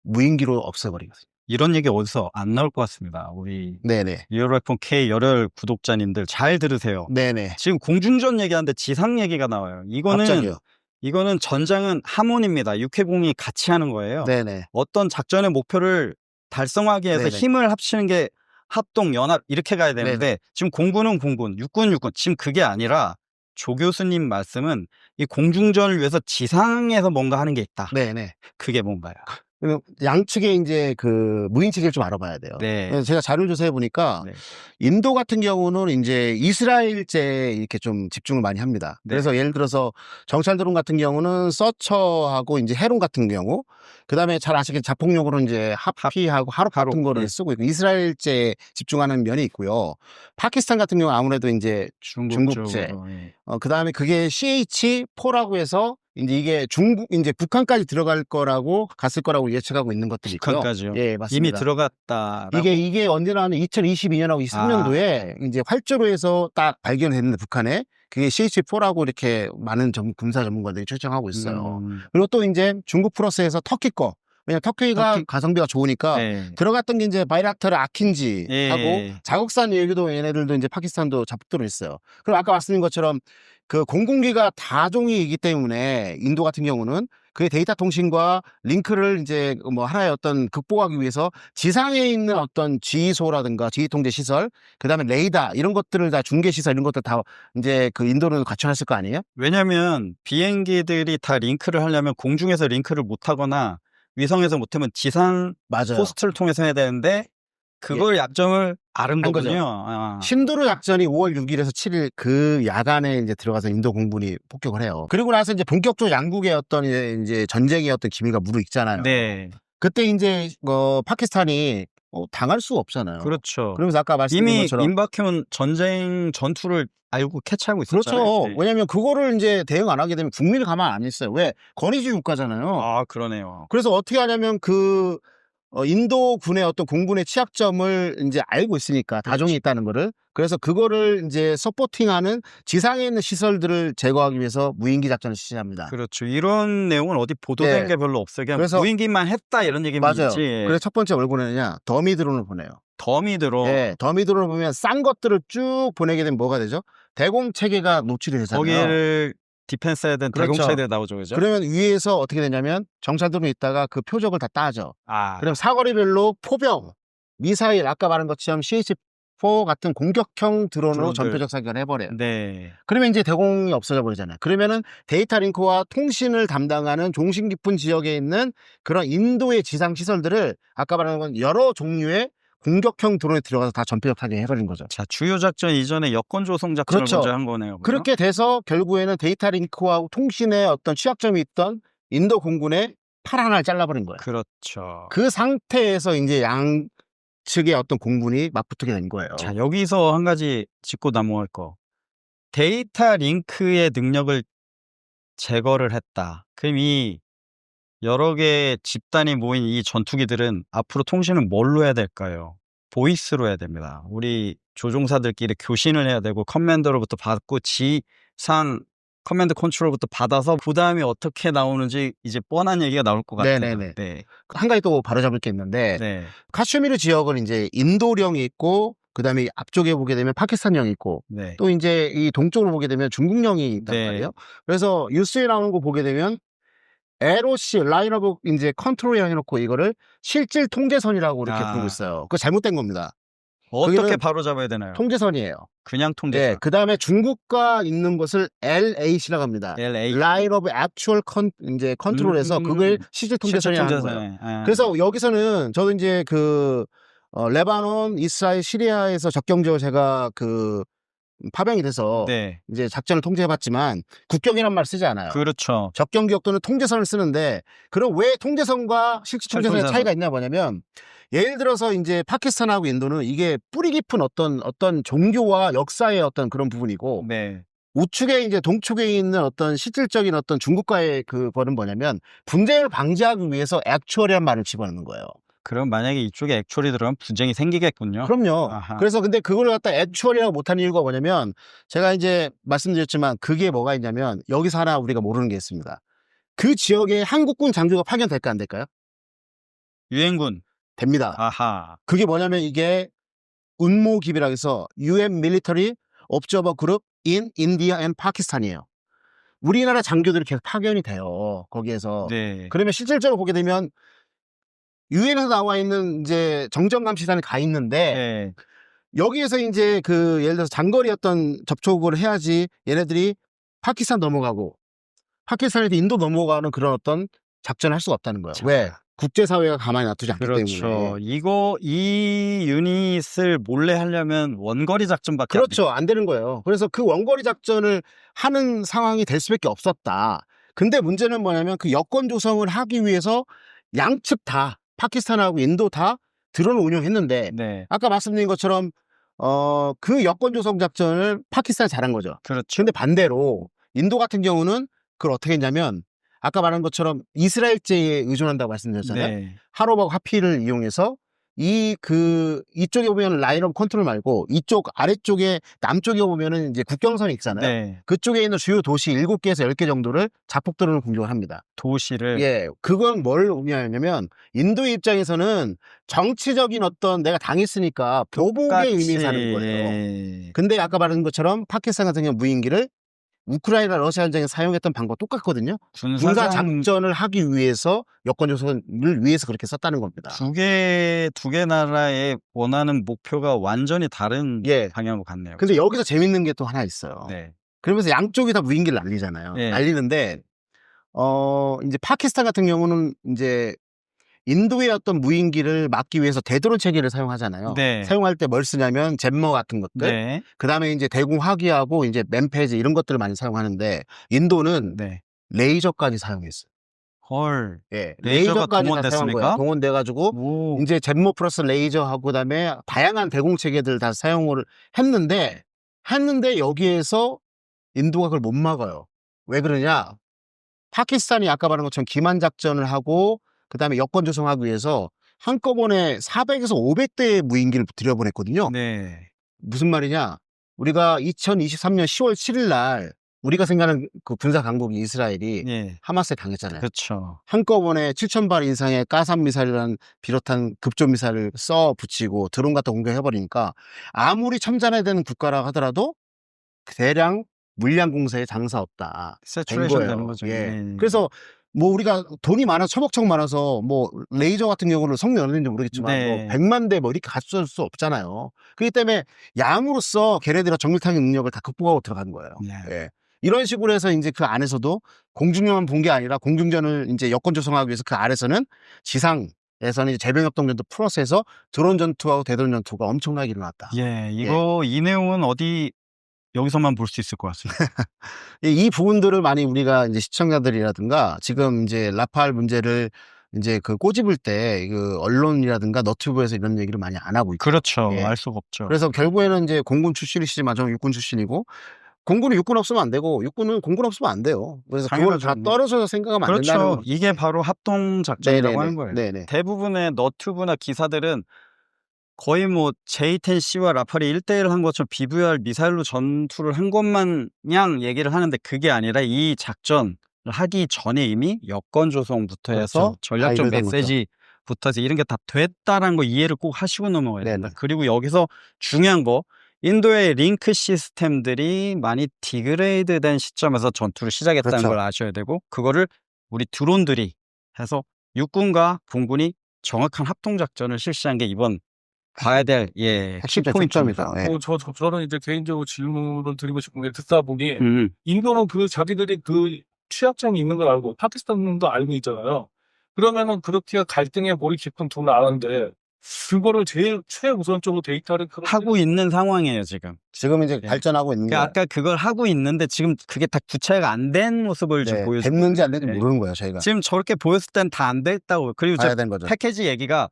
무인기로 없애버리거든요.
이런 얘기 어디서 안 나올 것 같습니다. 우리
네네.
리얼웨폰 K 열혈 구독자님들 잘 들으세요.
네네.
지금 공중전 얘기하는데 지상 얘기가 나와요. 이거는
갑자기요.
이거는 전장은 하모니입니다. 육해공이 같이 하는 거예요.
네네.
어떤 작전의 목표를 달성하기 위해서
네네.
힘을 합치는 게 합동, 연합 이렇게 가야 되는데 지금 공군은 공군, 육군은 육군. 지금 그게 아니라 조 교수님 말씀은 이 공중전을 위해서 지상에서 뭔가 하는 게 있다.
네네.
그게 뭔가요?
그리고 양측의 이제 그 무인 체계를 좀 알아봐야 돼요.
네.
그래서 제가 자료를 조사해 보니까
네.
인도 같은 경우는 이제 이스라엘제에 이렇게 좀 집중을 많이 합니다.
네.
그래서 예를 들어서 정찰 드론 같은 경우는 서처하고 이제 헤론 같은 경우, 그다음에 잘 아시겠지만 자폭용으로 이제 하피하고 하롭 같은
하롭,
거를
네.
쓰고 있고 이스라엘제에 집중하는 면이 있고요. 파키스탄 같은 경우 아무래도 이제 중국제.
쪽으로, 예.
그다음에 그게 CH4라고 해서 이제 이게 이제 북한까지 들어갈 거라고 갔을 거라고 예측하고 있는 것들이 있고요.
북한까지요?
예, 맞습니다.
이미 들어갔다라고?
이게 언제나는 2022년하고 23년도에 이제 활주로에서 딱 발견했는데 북한에 그게 CH4라고 이렇게 많은 군사 전문가들이 추정하고 있어요. 그리고 또 이제 중국 플러스에서 터키 거. 왜냐면 터키가 가성비가 좋으니까
네.
들어갔던 게 이제 바이락타르 아킨지
예.
하고 자국산 얘기도 얘네들도 이제 파키스탄도 잡도록 있어요. 그리고 아까 말씀드린 것처럼 그 공군기가 다종이기 때문에 인도 같은 경우는 그 데이터 통신과 링크를 이제 뭐 하나의 어떤 극복하기 위해서 지상에 있는 어떤 지휘소라든가 지휘 통제 시설, 그다음에 레이더 이런 것들을 다 중계 시설 이런 것들 다 이제 그 인도는 갖춰놨을 거 아니에요?
왜냐면 비행기들이 다 링크를 하려면 공중에서 링크를 못 하거나 위성에서 못하면 지상
맞아요.
호스트를 통해서 해야 되는데 그걸 약점을 앓은
한
거군요.
거죠.
아.
신두르 작전이 5월 6일에서 7일 그 야간에 이제 들어가서 인도 공군이 폭격을 해요. 그리고 나서 이제 본격적으로 양국의 어떤 이제 전쟁의 어떤 기미가 무르익잖아요.
네.
그때 이제 파키스탄이 당할 수가 없잖아요.
그렇죠.
그러면서 아까 말씀드린
이미
것처럼
임박해온 전쟁 전투를 알고 캐치하고 있었잖아요.
그렇죠.
네.
왜냐하면 그거를 이제 대응 안 하게 되면 국민을 가만 안 있어요. 왜? 권위주의 국가잖아요.
아, 그러네요.
그래서 어떻게 하냐면 인도 군의 어떤 공군의 취약점을 이제 알고 있으니까 다종이 있다는 거를, 그래서 그거를 이제 서포팅하는 지상에 있는 시설들을 제거하기 위해서 무인기 작전을 실시합니다.
그렇죠. 이런 내용은 어디 보도된
네.
게 별로 없어요. 그냥
그래서
무인기만 했다 이런 얘기만
맞아요.
있지.
그래서 첫 번째 뭘 보내느냐? 더미 드론을 보내요.
더미 드론.
예, 더미 드론을 보면 싼 것들을 쭉 보내게 되면 뭐가 되죠? 대공 체계가 노출이 되잖아요.
거기를 디펜스해야 되는
그렇죠.
대공체들이 나오죠, 그죠?
그러면 위에서 어떻게 되냐면 정찰 드론이 있다가 그 표적을 다 따죠.
아,
그럼 사거리별로 포병, 미사일, 아까 말한 것처럼 CH4 같은 공격형 드론으로
드론들.
전표적 사격을 해버려요.
네.
그러면 이제 대공이 없어져 버리잖아요. 그러면은 데이터 링크와 통신을 담당하는 종신 깊은 지역에 있는 그런 인도의 지상 시설들을 아까 말한 건 여러 종류의 공격형 드론에 들어가서 다 전표적 타격해버린 거죠.
자, 주요 작전 이전에 여권 조성 작전을
그렇죠.
먼저 한 거네요. 그죠?
그렇게 돼서 결국에는 데이터 링크와 통신에 어떤 취약점이 있던 인도 공군의 팔 하나를 잘라버린 거예요.
그렇죠.
그 상태에서 이제 양측의 어떤 공군이 맞붙게 된 거예요.
자, 여기서 한 가지 짚고 넘어갈 거. 데이터 링크의 능력을 제거를 했다. 그럼 이 여러 개의 집단이 모인 이 전투기들은 앞으로 통신을 뭘로 해야 될까요? 보이스로 해야 됩니다. 우리 조종사들끼리 교신을 해야 되고 커맨더로부터 받고 지상 커맨드 컨트롤부터 받아서 그 다음에 어떻게 나오는지 이제 뻔한 얘기가 나올 것 같아요.
네네네.
네.
한 가지 또 바로잡을 게 있는데
네.
카슈미르 지역은 이제 인도령이 있고 그다음에 앞쪽에 보게 되면 파키스탄령이 있고
네.
또 이제 이 동쪽으로 보게 되면 중국령이 있단
네.
말이에요. 그래서 뉴스에 나오는 거 보게 되면 LOC 라인 오브 이제 컨트롤이라고 해놓고 이거를 실질 통제선이라고 이렇게 부르고 있어요. 그거 잘못된 겁니다.
어떻게
거기는
바로 잡아야 되나요?
통제선이에요.
그냥 통제선.
네, 그다음에 중국과 있는 것을 LAC라고 합니다.
LA.
라인 오브 액추얼 이제 컨트롤에서 그걸 실질 통제선이라고 하는 거예요.
아.
그래서 여기서는 저도 이제 레바논, 이스라엘, 시리아에서 적경 지역 제가 파병이 돼서
네.
이제 작전을 통제해봤지만 국경이란 말 쓰지 않아요.
그렇죠.
적경 지역도는 통제선을 쓰는데 그럼 왜 통제선과 실질 통제선의
통제선.
차이가 있냐 뭐냐면 예를 들어서 이제 파키스탄하고 인도는 이게 뿌리 깊은 어떤 종교와 역사의 어떤 그런 부분이고
네.
우측에 이제 동쪽에 있는 어떤 실질적인 어떤 중국과의 그거는 뭐냐면 분쟁을 방지하기 위해서 액추얼이라는 말을 집어넣는 거예요.
그럼 만약에 이쪽에 액추얼이 들어가면 분쟁이 생기겠군요.
그럼요.
아하.
그래서 근데 그걸 갖다 액추얼이라고 못하는 이유가 뭐냐면 제가 이제 말씀드렸지만 그게 뭐가 있냐면 여기서 하나 우리가 모르는 게 있습니다. 그 지역에 한국군 장교가 파견될까 안 될까요?
유엔군.
됩니다.
아하.
그게 뭐냐면 이게 운모기비라고 해서 UN Military Observer Group in India and Pakistan이에요. 우리나라 장교들이 계속 파견이 돼요. 거기에서.
네.
그러면 실질적으로 보게 되면 유엔에서 나와 있는 이제 정전감시단이 가 있는데
네.
여기에서 이제 그 예를 들어서 장거리 어떤 접촉을 해야지 얘네들이 파키스탄 넘어가고 파키스탄에서 인도 넘어가는 그런 어떤 작전을 할 수가 없다는 거예요.
자.
왜? 국제사회가 가만히 놔두지 않기
그렇죠.
때문에.
이 유닛을 몰래 하려면 원거리 작전밖에
그렇죠. 안 되는 거예요. 그래서 그 원거리 작전을 하는 상황이 될 수밖에 없었다. 근데 문제는 뭐냐면 그 여권 조성을 하기 위해서 양측 다 파키스탄하고 인도 다 드론을 운용했는데
네.
아까 말씀드린 것처럼 그 여권 조성 작전을 파키스탄이 잘한 거죠.
그렇죠.
근데 반대로 인도 같은 경우는 그걸 어떻게 했냐면 아까 말한 것처럼 이스라엘제에 의존한다고 말씀드렸잖아요.
네.
하로하고 하피를 이용해서 이쪽에 보면 라인 오브 컨트롤 말고 이쪽 아래쪽에 남쪽에 보면은 이제 국경선이 있잖아요.
네.
그쪽에 있는 주요 도시 7개에서 10개 정도를 자폭 드론을 공격을 합니다.
도시를
예, 그건 뭘 의미하냐면 인도의 입장에서는 정치적인 어떤 내가 당했으니까 보복의 의미에서 하는 거예요.
예.
근데 아까 말한 것처럼 파키스탄 같은 경우 무인기를 우크라이나 러시아 전쟁에 사용했던 방법 똑같거든요. 군사 작전을 하기 위해서 여권 조성을 위해서 그렇게 썼다는 겁니다.
두 개 나라의 원하는 목표가 완전히 다른
예.
방향으로 갔네요.
근데 여기서 재밌는 게 또 하나 있어요.
네.
그러면서 양쪽이 다 무인기를 날리잖아요.
네.
날리는데 이제 파키스탄 같은 경우는 이제 인도의 어떤 무인기를 막기 위해서 대드론 체계를 사용하잖아요.
네.
사용할 때 뭘 쓰냐면 젬머 같은 것들,
네.
그 다음에 이제 대공 화기하고 이제 맨페이지 이런 것들을 많이 사용하는데 인도는
네.
레이저까지 사용했어요.
헐.
예,
레이저가
레이저까지 다 사용한
동원됐습니까?
거예요. 동원돼가지고
오.
이제 젬머 플러스 레이저하고 그다음에 다양한 대공 체계들 다 사용을 했는데 여기에서 인도가 그걸 못 막아요. 왜 그러냐? 파키스탄이 아까 말한 것처럼 기만 작전을 하고 그다음에 여권 조성하기 위해서 한꺼번에 400에서 500대의 무인기를 들여보냈거든요.
네.
무슨 말이냐? 우리가 2023년 10월 7일 날 우리가 생각하는 그 군사 강국이 이스라엘이
예.
하마스에 당했잖아요.
그렇죠.
한꺼번에 7,000발 이상의 가삼 미사일을 비롯한 급조 미사일을 써 붙이고 드론 갖다 공격해버리니까 아무리 첨단해야 되는 국가라 하더라도 대량 물량 공세에 장사 없다. 된
세츄레이션
거예요.
되는 거죠.
예.
예.
그래서 뭐 우리가 돈이 많아 처벅처벅 많아서 뭐 레이저 같은 경우는 성능 어느 정도 모르겠지만
네.
뭐 100만 대 뭐 이렇게 갖출 수 없잖아요. 그렇기 때문에 양으로서 걔네들의 정밀타격 능력을 다 극복하고 들어간 거예요.
네.
예. 이런 식으로 해서 이제 그 안에서도 공중전만 본 게 아니라 공중전을 이제 여권 조성하기 위해서 그 아래서는 지상에서는 이제 제병협동전도 플러스해서 드론 전투하고 대드론 전투가 엄청나게 일어났다.
예. 이 내용은 어디 여기서만 볼 수 있을 것 같습니다.
이 부분들을 많이 우리가 이제 시청자들이라든가 지금 이제 라팔 문제를 이제 그 꼬집을 때 그 언론이라든가 너튜브에서 이런 얘기를 많이 안 하고 있고.
그렇죠.
예.
알 수가 없죠.
그래서 결국에는 이제 공군 출신이시지만 저는 육군 출신이고 공군은 육군 없으면 안 되고 육군은 공군 없으면 안 돼요. 그래서 그걸 다
당연하죠.
떨어져서 생각하면 안 된다는
그렇죠.
거죠.
이게 바로 합동 작전이라고
네네네.
하는 거예요.
네네.
대부분의 너튜브나 기사들은 거의 뭐 J-10C와 라팔이 1대1 한 것처럼 BVR 미사일로 전투를 한 것만 냥 얘기를 하는데 그게 아니라 이 작전을 하기 전에 이미 여권 조성부터 해서
그렇죠. 다
전략적
이루어진 거죠.
메시지부터 해서 이런 게 다 됐다라는 거 이해를 꼭 하시고 넘어가야 됩니다.
네네.
그리고 여기서 중요한 거 인도의 링크 시스템들이 많이 디그레이드 된 시점에서 전투를 시작했다는
그렇죠.
걸 아셔야 되고 그거를 우리 드론들이 해서 육군과 공군이 정확한 합동작전을 실시한 게 이번 봐야 될
핵심적
키포인트입니다.
초점이다. 예.
저는 이제 개인적으로 질문을 드리고 싶은 게 듣다 보니
음.
인도는 그 자기들이 그 취약점이 있는 걸 알고 파키스탄도 알고 있잖아요. 그러면은 그렇게 갈등에 몰이 깊은 두 나라인데 그거를 제일 최우선적으로 데이터를
하고 있는 상황이에요 지금.
지금 이제
예.
발전하고 있는
그러니까
거예요.
아까 그걸 하고 있는데 지금 그게 다 구체가 안 된 모습을 지금
네,
보여주고
됐는지 안 됐는지
네.
모르는 거예요, 저희가.
지금 저렇게 보였을 땐 다 안 됐다고. 그리고
봐야
저
되는 거죠.
패키지 얘기가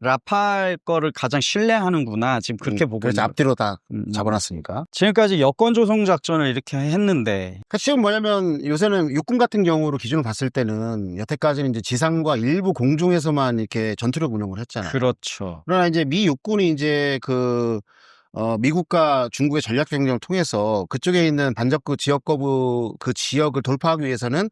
라팔 거를 가장 신뢰하는구나 지금 그렇게 보고
그래서
있는
앞뒤로 다
거예요.
잡아놨으니까.
지금까지 여권 조성 작전을 이렇게 했는데
그러니까 지금 뭐냐면 요새는 육군 같은 경우로 기준을 봤을 때는 여태까지는 이제 지상과 일부 공중에서만 이렇게 전투력 운영을 했잖아요.
그렇죠.
그러나 이제 미 육군이 이제 미국과 중국의 전략 경쟁을 통해서 그쪽에 있는 반접구 지역 거부 그 지역을 돌파하기 위해서는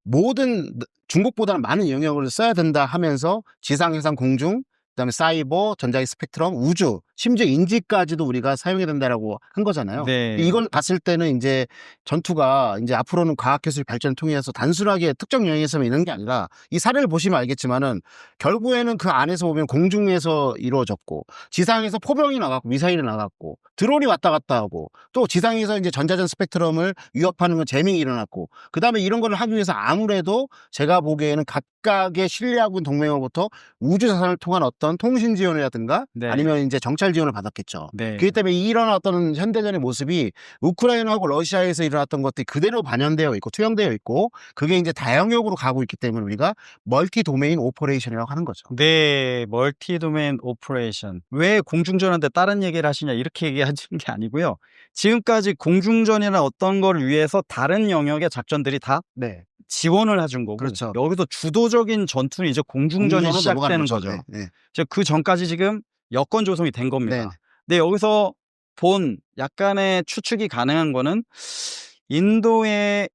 모든 중국보다는 많은 영역을 써야 된다 하면서 지상, 해상, 공중 그다음에 사이버, 전자기 스펙트럼, 우주, 심지어 인지까지도 우리가 사용해야 된다라고 한 거잖아요.
네.
이걸 봤을 때는 이제 전투가 이제 앞으로는 과학기술 발전을 통해서 단순하게 특정 영역에서만 있는 게 아니라 이 사례를 보시면 알겠지만은 결국에는 그 안에서 보면 공중에서 이루어졌고 지상에서 포병이 나갔고 미사일이 나갔고 드론이 왔다 갔다 하고 또 지상에서 이제 전자전 스펙트럼을 위협하는 건 재밍이 일어났고 그다음에 이런 거를 하기 위해서 아무래도 제가 보기에는 각각의 신뢰하고 동맹으로부터 우주 자산을 통한 어떤 통신 지원이라든가
네.
아니면 이제 정찰 지원을 받았겠죠.
네.
그렇기 때문에 이런 어떤 현대전의 모습이 우크라이나하고 러시아에서 일어났던 것들이 그대로 반영되어 있고 투영되어 있고 그게 이제 다영역으로 가고 있기 때문에 우리가 멀티 도메인 오퍼레이션이라고 하는 거죠.
네, 멀티 도메인 오퍼레이션. 왜 공중전한테 다른 얘기를 하시냐 이렇게 얘기하는 게 아니고요. 지금까지 공중전이나 어떤 걸 위해서 다른 영역의 작전들이 다
네.
지원을 해준 거고
그렇죠.
여기서 주도적인 전투는 이제 공중전이
공중전으로
시작되는
넘어가는
거죠.
네. 네.
그 전까지 지금 여건 조성이 된 겁니다.
네.
근데 여기서 본 약간의 추측이 가능한 거는 인도의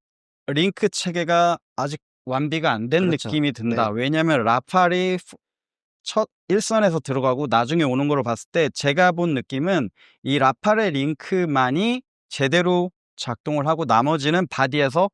링크 체계가 아직 완비가 안 된
그렇죠.
느낌이 든다.
네.
왜냐하면 라팔이 첫 일선에서 들어가고 나중에 오는 걸 봤을 때 제가 본 느낌은 이 라팔의 링크만이 제대로 작동을 하고 나머지는 바디에서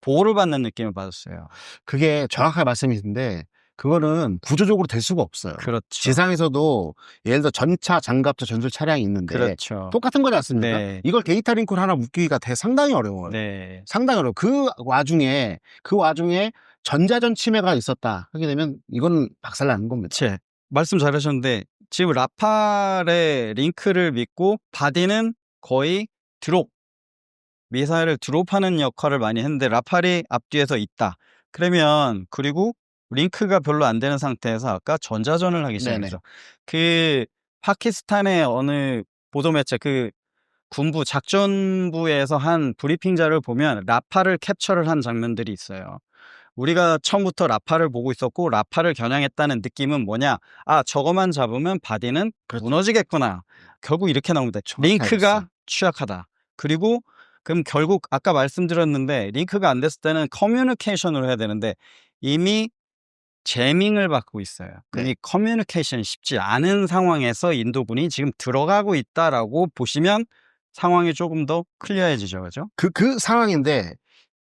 보호를 받는 느낌을 받았어요.
그게 정확하게 말씀이신데 그거는 구조적으로 될 수가 없어요.
그렇죠.
지상에서도 예를 들어 전차, 장갑차, 전술 차량이 있는데
그렇죠.
똑같은 거지 않습니까?
네.
이걸 데이터 링크를 하나 묶기가 상당히 어려워요.
네.
상당히 어려워. 그 와중에 전자전 침해가 있었다 하게 되면 이건 박살나는 겁니다.
제 말씀 잘하셨는데 지금 라팔의 링크를 믿고 바디는 거의 드롭 미사일을 드롭하는 역할을 많이 했는데 라팔이 앞뒤에서 있다. 그러면 그리고 링크가 별로 안 되는 상태에서 아까 전자전을 하기
네네.
시작했죠. 그 파키스탄의 어느 보도 매체 그 군부 작전부에서 한 브리핑 자료를 보면 라팔을 캡처를 한 장면들이 있어요. 우리가 처음부터 라팔을 보고 있었고 라팔을 겨냥했다는 느낌은 뭐냐? 아, 저거만 잡으면 바디는
그렇죠.
무너지겠구나. 결국 이렇게 나옵니다.
정확히
링크가
알겠어요.
취약하다. 그리고 그럼 결국 아까 말씀드렸는데 링크가 안 됐을 때는 커뮤니케이션을 해야 되는데 이미 제밍을 받고 있어요. 그럼
네.
이 커뮤니케이션이 쉽지 않은 상황에서 인도군이 지금 들어가고 있다라고 보시면 상황이 조금 더 클리어해지죠. 그죠?
그 상황인데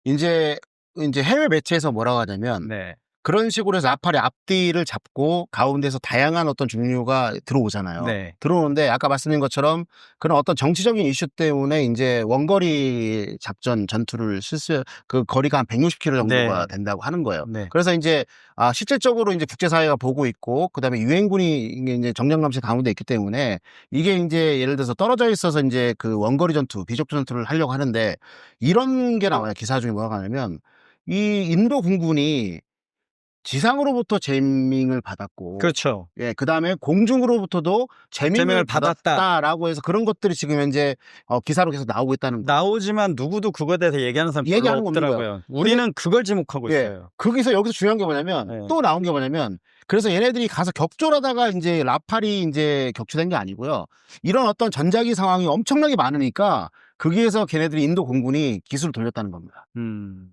이제 해외 매체에서 뭐라고 하냐면
네.
그런 식으로 해서 라팔의 앞뒤를 잡고 가운데서 다양한 어떤 종류가 들어오잖아요.
네.
들어오는데 아까 말씀드린 것처럼 그런 어떤 정치적인 이슈 때문에 이제 원거리 작전 전투를 그 거리가 한 160km 정도가
네.
된다고 하는 거예요.
네.
그래서 이제 실질적으로 이제 국제사회가 보고 있고 그다음에 유엔군이 이제 정령감시 가운데 있기 때문에 이게 이제 예를 들어서 떨어져 있어서 이제 그 원거리 전투, 비적전 전투를 하려고 하는데 이런 게 나와요. 기사 중에 뭐라고 하냐면 이 인도 군군이 지상으로부터 제밍을 받았고
그렇죠.
예, 그다음에 공중으로부터도 제밍을
제밍을 받았다.
받았다라고 해서 그런 것들이 지금 현재 기사로 계속 나오고 있다는 거.
나오지만 누구도 그거에 대해서 얘기하는 사람 별로
얘기하는 거 없는
없더라고요. 우리는 그걸 지목하고
예.
있어요.
여기서 중요한 게 뭐냐면
네.
또 나온 게 뭐냐면 그래서 얘네들이 가서 격졸하다가 이제 라팔이 이제 격추된 게 아니고요. 이런 어떤 전자기 상황이 엄청나게 많으니까 거기에서 걔네들이 인도 공군이 기술을 돌렸다는 겁니다.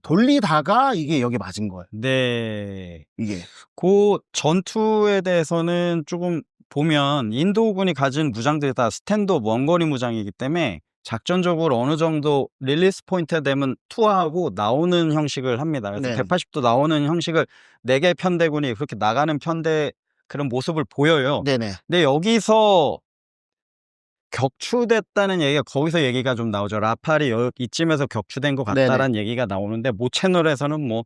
돌리다가 이게 여기 맞은 거예요.
네.
이게.
그 전투에 대해서는 조금 보면 인도군이 가진 무장들이 다 스탠드업 원거리 무장이기 때문에 작전적으로 어느 정도 릴리스 포인트에 되면 투하하고 나오는 형식을 합니다. 그래서
네.
180도 나오는 형식을 4개 편대군이 그렇게 나가는 편대 그런 모습을 보여요.
네네.
근데 여기서 격추됐다는 얘기가 거기서 얘기가 좀 나오죠. 라팔이 이쯤에서 격추된 것 같다라는 얘기가 나오는데 모 채널에서는 뭐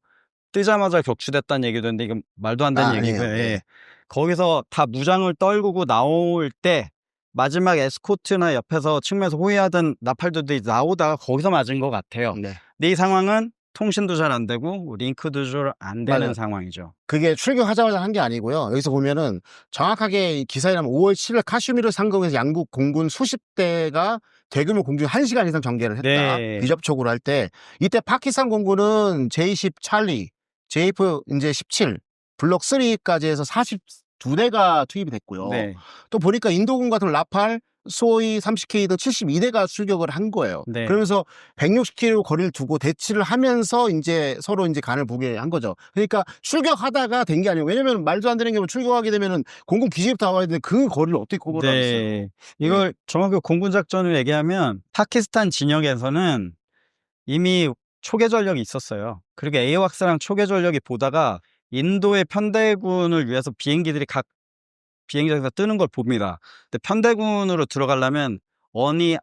뜨자마자 격추됐다는 얘기도 했는데 이건 말도 안 되는
아니에요.
얘기고요.
네.
예. 거기서 다 무장을 떨구고 나올 때 마지막 에스코트나 옆에서 측면에서 호위하던 나팔들이 나오다가 거기서 맞은 것 같아요.
네.
근데 이 상황은 통신도 잘 안 되고 링크도 잘 안 되는
맞아요.
상황이죠.
그게 출격하자마자 한 게 아니고요. 여기서 보면은 정확하게 이 기사에 나면 5월 7일 카슈미르 상공에서 양국 공군 수십 대가 대규모 공중 1시간 이상 전개를 했다.
네.
비접촉으로 할 때 이때 파키스탄 공군은 J10 찰리, JF 이제 17, 블록 3까지 해서 42대가 투입이 됐고요.
네.
또 보니까 인도군 같은 라팔 소위 30K든 72대가 출격을 한 거예요.
네.
그러면서 160km 거리를 두고 대치를 하면서 이제 서로 이제 간을 보게 한 거죠. 그러니까 출격하다가 된 게 아니에요. 왜냐면 말도 안 되는 게 뭐 출격하게 되면은 공군 기지부터 나와야 되는데 그 거리를 어떻게 커버하겠어요?
네. 이걸 정확히 공군 작전을 얘기하면 파키스탄 진영에서는 이미 초계 전력이 있었어요. 그리고 에이왁스랑 초계 전력이 보다가 인도의 편대군을 위해서 비행기들이 각 비행장에서 뜨는 걸 봅니다. 근데 편대군으로 들어가려면 어느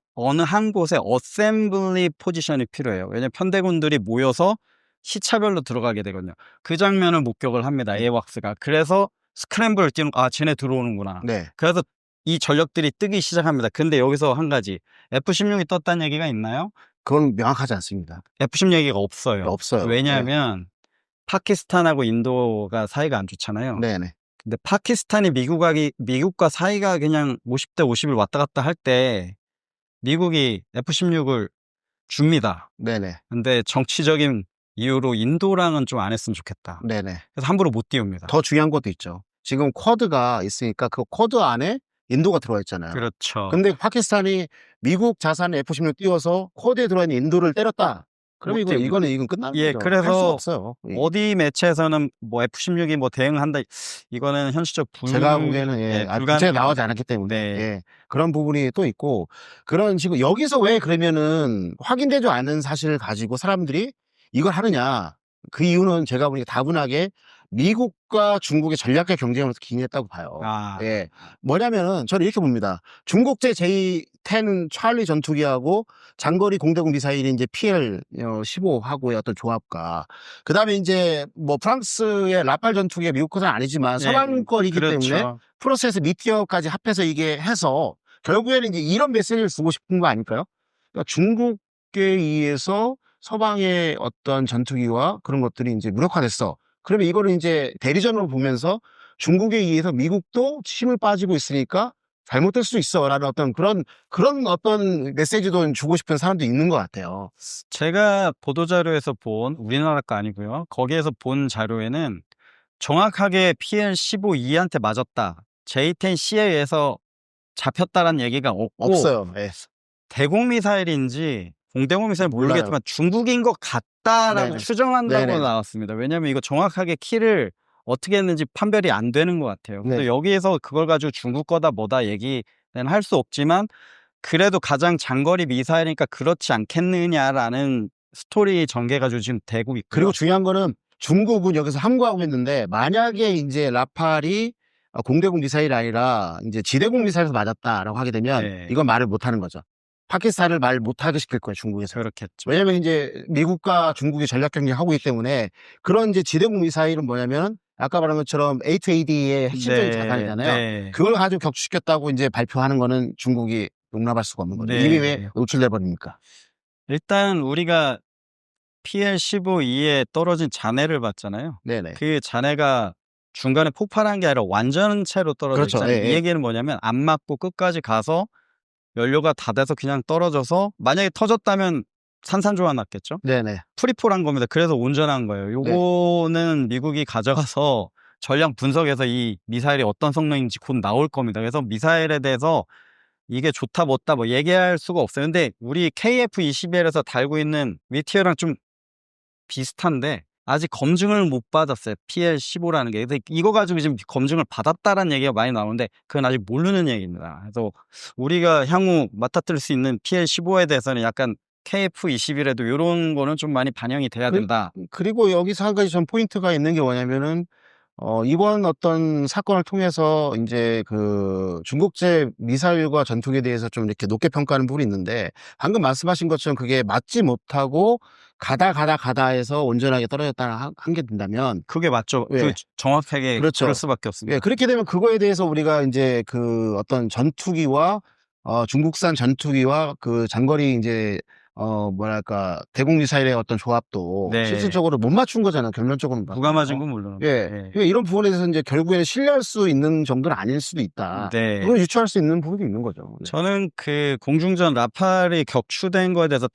한 곳에 어셈블리 포지션이 필요해요. 왜냐면 편대군들이 모여서 시차별로 들어가게 되거든요. 그 장면을 목격을 합니다. 에이왁스가. 그래서 스크램블을 띄는 쟤네 들어오는구나.
네.
그래서 이 전력들이 뜨기 시작합니다. 근데 여기서 한 가지 F-16이 떴다는 얘기가 있나요?
그건 명확하지 않습니다.
F-16 얘기가 없어요.
없어요.
왜냐하면 파키스탄하고 인도가 사이가 안 좋잖아요.
네네.
근데 파키스탄이 미국과 사이가 그냥 50대 50을 왔다 갔다 할 때 미국이 F-16을 줍니다.
네네.
근데 정치적인 이유로 인도랑은 좀 안 했으면 좋겠다.
네네.
그래서 함부로 못 띄웁니다.
더 중요한 것도 있죠. 지금 쿼드가 있으니까 그 쿼드 안에 인도가 들어와 있잖아요.
그렇죠.
근데 파키스탄이 미국 자산에 F-16 띄워서 쿼드에 들어와 있는 인도를 때렸다. 그러면
못 띄웁니다.
이건 끝나는
예,
거죠.
그래서
할 수 없어요. 예.
어디 매체에서는 뭐 F-16이 뭐 대응한다. 이거는 현실적
제가 보기에는 구체가
불가능해요.
나오지 않았기 때문에
네.
예, 그런 부분이 또 있고 그런 식으로 여기서 왜 그러면은 확인되지 않은 사실을 가지고 사람들이 이걸 하느냐 그 이유는 제가 보기에 다분하게 미국과 중국의 전략적 경쟁으로서 기인했다고 봐요. 예, 뭐냐면은 저는 이렇게 봅니다. 중국제 J-10 찰리 전투기하고 장거리 공대공 미사일이 이제 PL-15하고의 어떤 조합과 그 다음에 이제 뭐 프랑스의 라팔 전투기가 미국 것은 아니지만
네,
서방 거이기 때문에
그렇죠.
프로세스 미티어까지 합해서 이게 해서 결국에는 이제 이런 메시지를 주고 싶은 거 아닐까요? 그러니까 중국에 의해서 서방의 어떤 전투기와 그런 것들이 이제 무력화됐어. 그러면 이거를 이제 대리전으로 보면서 중국에 의해서 미국도 힘을 빠지고 있으니까 잘못될 수 있어라는 어떤 그런 어떤 메시지도 주고 싶은 사람도 있는 것 같아요.
제가 보도자료에서 본 우리나라 거 아니고요. 거기에서 본 자료에는 정확하게 PL-15E한테 맞았다. J-10C에 의해서 잡혔다라는 얘기가 없고
없어요. 예.
대공미사일인지 공대공미사일
몰라요.
모르겠지만 중국인 것 같다라고
네네.
추정한다고
네네.
나왔습니다. 왜냐하면 이거 정확하게 키를 어떻게 했는지 판별이 안 되는 것 같아요. 그래서
네.
여기에서 그걸 가지고 중국 거다 뭐다 얘기는 할 수 없지만 그래도 가장 장거리 미사일이니까 그렇지 않겠느냐라는 스토리 전개가 지금 되고 있고요.
그리고 중요한 거는 중국은 여기서 함구하고 있는데 만약에 이제 라팔이 공대공 미사일이 아니라 이제 지대공 미사일에서 맞았다라고 하게 되면
네.
이건 말을 못 하는 거죠. 파키스탄을 말 못하게 시킬 거예요, 중국에서.
그렇겠죠.
왜냐면 이제 미국과 중국이 전략 경쟁하고 있기 때문에 그런 이제 지대공 미사일은 뭐냐면 아까 말한 것처럼 A2AD의 핵심적인 자산이잖아요.
네.
그걸 가지고 격추시켰다고 이제 발표하는 거는 중국이 용납할 수가 없는 거죠.
네.
이미 왜 노출돼 버립니까?
일단 우리가 PL-15E에 떨어진 잔해를 봤잖아요.
네네.
그 잔해가 중간에 폭발한 게 아니라 완전체로 떨어져
그렇죠.
있잖아요.
예,
이
예.
얘기는 뭐냐면 안 맞고 끝까지 가서 연료가 다 돼서 그냥 떨어져서 만약에 터졌다면 산산조각 났겠죠.
네네.
프리폴한 겁니다. 그래서 온전한 거예요. 요거는 미국이 가져가서 전략 분석해서 이 미사일이 어떤 성능인지 곧 나올 겁니다. 그래서 미사일에 대해서 이게 좋다 못다 뭐 얘기할 수가 없어요. 근데 우리 KF-21에서 달고 있는 미티어랑 좀 비슷한데 아직 검증을 못 받았어요. PL-15라는 게. 근데 이거 가지고 지금 검증을 받았다라는 얘기가 많이 나오는데 그건 아직 모르는 얘기입니다. 그래서 우리가 향후 맞닥뜨릴 수 있는 PL-15에 대해서는 약간 KF-21에도 이런 거는 좀 많이 반영이 돼야 된다.
그리고 여기서 한 가지 좀 포인트가 있는 게 뭐냐면은 이번 어떤 사건을 통해서 이제 그 중국제 미사일과 전투기에 대해서 좀 이렇게 높게 평가하는 부분이 있는데 방금 말씀하신 것처럼 그게 맞지 못하고 가다 해서 온전하게 떨어졌다는 한 게 된다면
그게 맞죠.
예.
그 정확하게
그렇죠.
그럴 수밖에 없습니다.
예, 그렇게 되면 그거에 대해서 우리가 이제 그 어떤 전투기와 중국산 전투기와 그 장거리 이제 뭐랄까 대공 미사일의 어떤 조합도
네.
실질적으로 못 맞춘 거잖아요. 결론적으로는.
누가 맞은 건 물론.
예. 그러니까 이런 부분에 대해서 이제 결국에는 신뢰할 수 있는 정도는 아닐 수도 있다.
네.
그걸 유추할 수 있는 부분도 있는 거죠. 네.
저는 그 공중전 라팔이 격추된 거에 대해서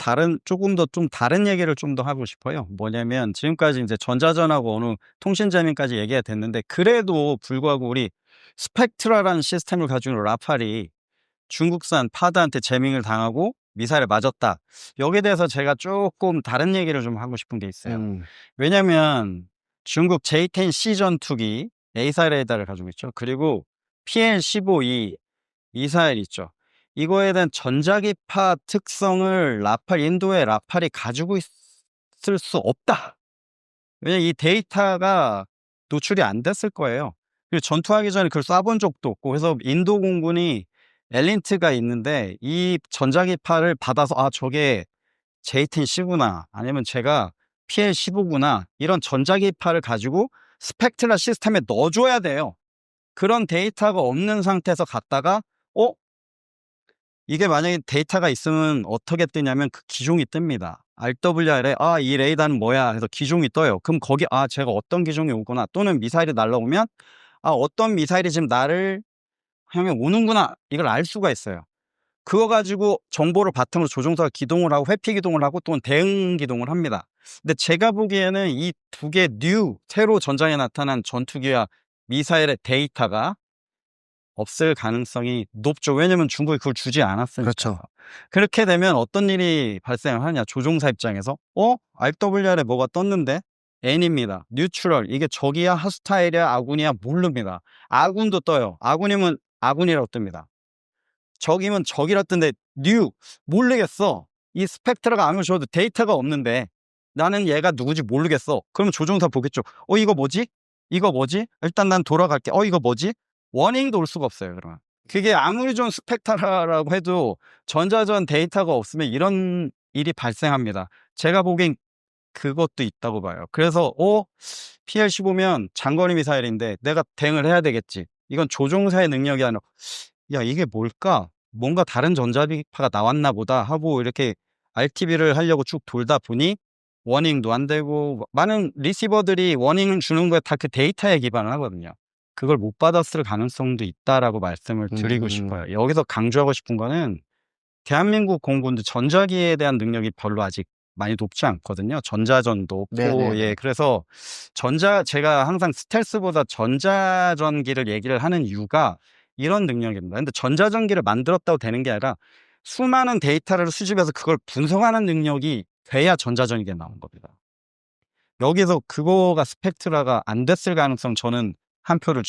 조금 더 좀 다른 얘기를 좀 더 하고 싶어요. 뭐냐면 지금까지 이제 전자전하고 어느 통신자민까지 얘기가 됐는데 그래도 불구하고 우리 스펙트라라는 시스템을 가지고 있는 라팔이 중국산 파드한테 재밍을 당하고 미사일을 맞았다. 여기에 대해서 제가 조금 다른 얘기를 좀 하고 싶은 게 있어요. 왜냐면 중국 J-10C 전투기 A사 레이더를 가지고 있죠. 그리고 PL-15E 미사일 있죠. 이거에 대한 전자기파 특성을 인도의 라팔이 가지고 있을 수 없다. 왜냐면 이 데이터가 노출이 안 됐을 거예요. 그리고 전투하기 전에 그걸 쏴본 적도 없고, 그래서 인도 공군이 엘린트가 있는데 이 전자기파를 받아서 저게 J-10C구나, 아니면 제가 PL-15구나, 이런 전자기파를 가지고 스펙트라 시스템에 넣어줘야 돼요. 그런 데이터가 없는 상태에서 갔다가 이게 만약에 데이터가 있으면 어떻게 뜨냐면 그 기종이 뜹니다. RWR에 이 레이더는 뭐야 해서 기종이 떠요. 그럼 거기 제가 어떤 기종이 오거나, 또는 미사일이 날라오면 어떤 미사일이 지금 나를 향해 오는구나, 이걸 알 수가 있어요. 그거 가지고 정보를 바탕으로 조종사가 기동을 하고 회피 기동을 하고 또는 대응 기동을 합니다. 근데 제가 보기에는 이 두 개 새로 전장에 나타난 전투기와 미사일의 데이터가 없을 가능성이 높죠. 왜냐면 중국이 그걸 주지 않았으니까.
그렇죠.
그렇게 되면 어떤 일이 발생하냐, 조종사 입장에서 RWR에 뭐가 떴는데 N입니다. 뉴트럴, 이게 적이야 하스타일이야 아군이야 모릅니다. 아군도 떠요. 아군이면 아군이라고 뜹니다. 적이면 적이라 뜨는데 모르겠어. 이 스펙트라가 아무리 줘도 데이터가 없는데 나는 얘가 누구지 모르겠어. 그러면 조종사 보겠죠. 이거 뭐지? 이거 뭐지? 일단 난 돌아갈게. 이거 뭐지? 워닝도 올 수가 없어요. 그러면 그게 아무리 좋은 스펙트라라고 해도 전자전 데이터가 없으면 이런 일이 발생합니다. 제가 보기엔 그것도 있다고 봐요. 그래서 PL-15면 장거리 미사일인데 내가 대응을 해야 되겠지. 이건 조종사의 능력이 아니라 이게 뭘까? 뭔가 다른 전자기파가 나왔나 보다 하고 이렇게 RTB를 하려고 쭉 돌다 보니 워닝도 안 되고, 많은 리시버들이 워닝을 주는 거에 다 그 데이터에 기반을 하거든요. 그걸 못 받았을 가능성도 있다라고 말씀을 드리고 싶어요. 여기서 강조하고 싶은 거는 대한민국 공군도 전자기에 대한 능력이 별로 아직 많이 높지 않거든요. 전자전도 없고.
네네.
그래서 제가 항상 스텔스보다 전자전기를 얘기를 하는 이유가 이런 능력입니다. 근데 전자전기를 만들었다고 되는 게 아니라 수많은 데이터를 수집해서 그걸 분석하는 능력이 돼야 전자전기가 나온 겁니다. 여기서 그거가 스펙트라가 안 됐을 가능성, 저는 한 표를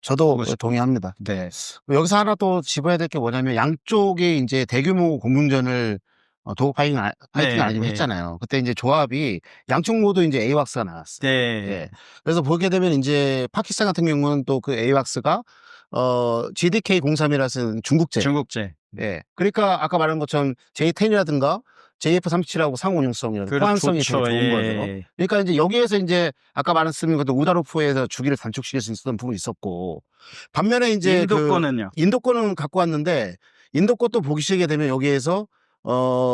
저도 동의합니다.
네.
여기서 하나 또 짚어야 될 게 뭐냐면, 양쪽이 이제 대규모 공중전을 도구 파이팅 아니고 했잖아요. 그때 이제 조합이 양쪽 모두 이제 에이왁스가 나왔어요.
네.
그래서 보게 되면 이제 파키스탄 같은 경우는 또 그 에이왁스가 GDK-03이라는 중국제. 그러니까 아까 말한 것처럼 J-10이라든가 JF-37하고 상호운용성이라든가 호환성이 되게 좋은 거죠. 그러니까 이제 여기에서 이제 아까 말했으면 것도 우다로프에서 주기를 단축시킬 수 있었던 부분이 있었고, 반면에 이제
인도권은요?
인도권은 갖고 왔는데, 인도권도 보기 시작하게 되면 여기에서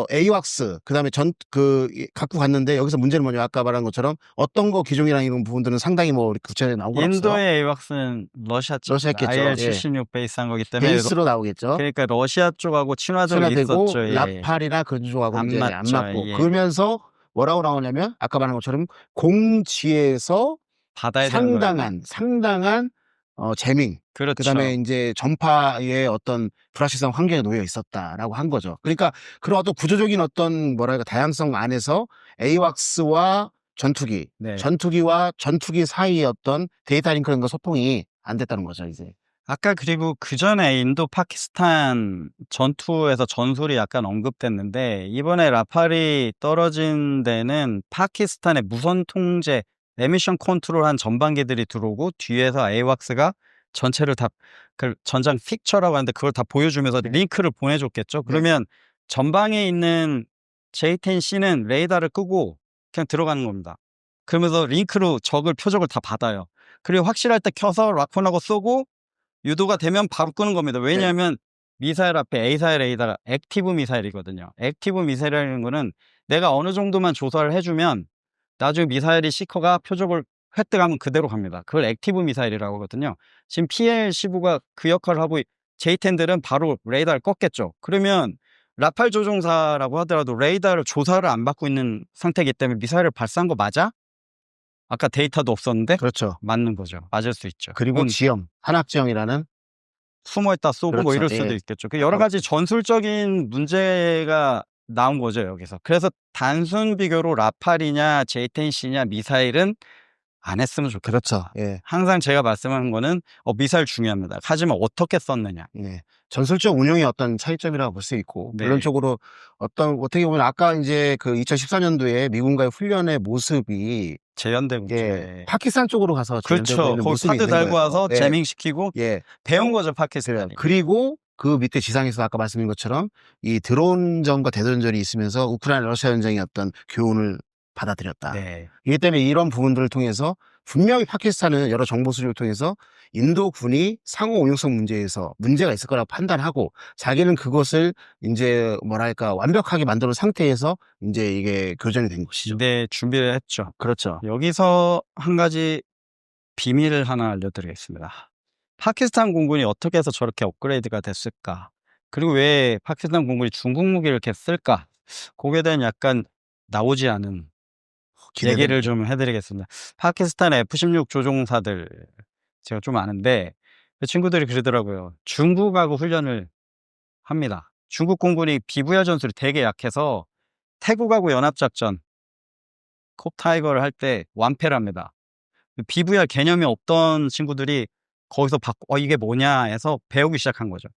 에이왁스, 그 다음에 갖고 갔는데, 여기서 문제는 뭐냐, 아까 말한 것처럼 어떤 거 기종이랑 이런 부분들은 상당히 구체적으로 나온 건 없어요.
인도의 에이왁스는 러시아겠죠. IL-76 베이스한 거기 때문에
베이스로 나오겠죠.
그러니까 러시아 쪽하고 친화적이 있었죠.
라팔이나 그런 쪽하고
안
이제 안
맞죠.
맞고. 그러면서 뭐라고 나오냐면, 아까 말한 것처럼 공지에서
받아야 되는 거예요.
상당한 재밍,
그렇죠.
그다음에 이제 전파의 어떤 불확실성 환경에 놓여 있었다라고 한 거죠. 그러니까 그런 어떤 구조적인 어떤 다양성 안에서 에이왁스와 전투기와 전투기 사이의 어떤 데이터 링크라는 소통이 안 됐다는 거죠, 이제.
아까 그리고 그 전에 인도 파키스탄 전투에서 전술이 약간 언급됐는데, 이번에 라팔이 떨어진 데는 파키스탄의 무선 통제, 에미션 컨트롤한 전방기들이 들어오고, 뒤에서 에이왁스가 전체를 다 전장 픽처라고 하는데 그걸 다 보여주면서 링크를 보내줬겠죠. 그러면 전방에 있는 J-10C는 레이더를 끄고 그냥 들어가는 겁니다. 그러면서 링크로 표적을 다 받아요. 그리고 확실할 때 켜서 락폰하고 쏘고 유도가 되면 바로 끄는 겁니다. 왜냐하면 미사일 앞에 A사일 레이더가 액티브 미사일이거든요. 액티브 미사일이라는 거는 내가 어느 정도만 조사를 해주면 나중에 미사일이 시커가 표적을 획득하면 그대로 갑니다. 그걸 액티브 미사일이라고 하거든요. 지금 PL-15가 그 역할을 하고, J-10들은 바로 레이더를 껐겠죠. 그러면 라팔 조종사라고 하더라도 레이더를 조사를 안 받고 있는 상태이기 때문에 미사일을 발사한 거 맞아? 아까 데이터도 없었는데?
그렇죠.
맞는 거죠. 맞을 수 있죠.
그리고 한학지형이라는
숨어있다 쏘고 뭐
그렇죠.
이럴 수도
예.
있겠죠. 그 여러 가지 전술적인 문제가 나온 거죠, 여기서. 그래서 단순 비교로 라팔이냐 J-10C냐 미사일은 안 했으면 좋겠다.
그렇죠. 예.
항상 제가 말씀하는 거는 미사일 중요합니다. 하지만 어떻게 썼느냐.
네. 전술적 운영의 어떤 차이점이라고 볼 수 있고,
네.
결론적으로 어떻게 보면 아까 이제 그 2014년도에 미군과의 훈련의 모습이
재연대국제.
예, 파키스탄 쪽으로 가서 재현되고
그렇죠.
있는
거기
모습이
카드
있는
달고
거예요.
와서
예,
재밍시키고
예.
배운 거죠,
그래요.
파키스탄이.
그리고 그 밑에 지상에서 아까 말씀드린 것처럼 이 드론전과 대전전이 있으면서 우크라이나 러시아 전쟁의 어떤 교훈을 받아들였다.
네.
이기 때문에 이런 부분들을 통해서 분명히 파키스탄은 여러 정보 수집을 통해서 인도군이 상호 운용성 문제에서 문제가 있을 거라고 판단하고 자기는 그것을 이제 뭐랄까 완벽하게 만들어 놓은 상태에서 이제 이게 교전이 된 것이죠.
네, 준비를 했죠.
그렇죠.
여기서 한 가지 비밀을 하나 알려드리겠습니다. 파키스탄 공군이 어떻게 해서 저렇게 업그레이드가 됐을까? 그리고 왜 파키스탄 공군이 중국 무기를 이렇게 쓸까? 거기에 대한 약간 나오지 않은 얘기를 좀 해드리겠습니다. 파키스탄 F-16 조종사들 제가 좀 아는데 그 친구들이 그러더라고요. 중국하고 훈련을 합니다. 중국 공군이 비부야 전술이 되게 약해서 태국하고 연합작전 콥타이거를 할 때 완패를 합니다. 비부야 개념이 없던 친구들이 거기서 받고 이게 뭐냐 해서 배우기 시작한 거죠.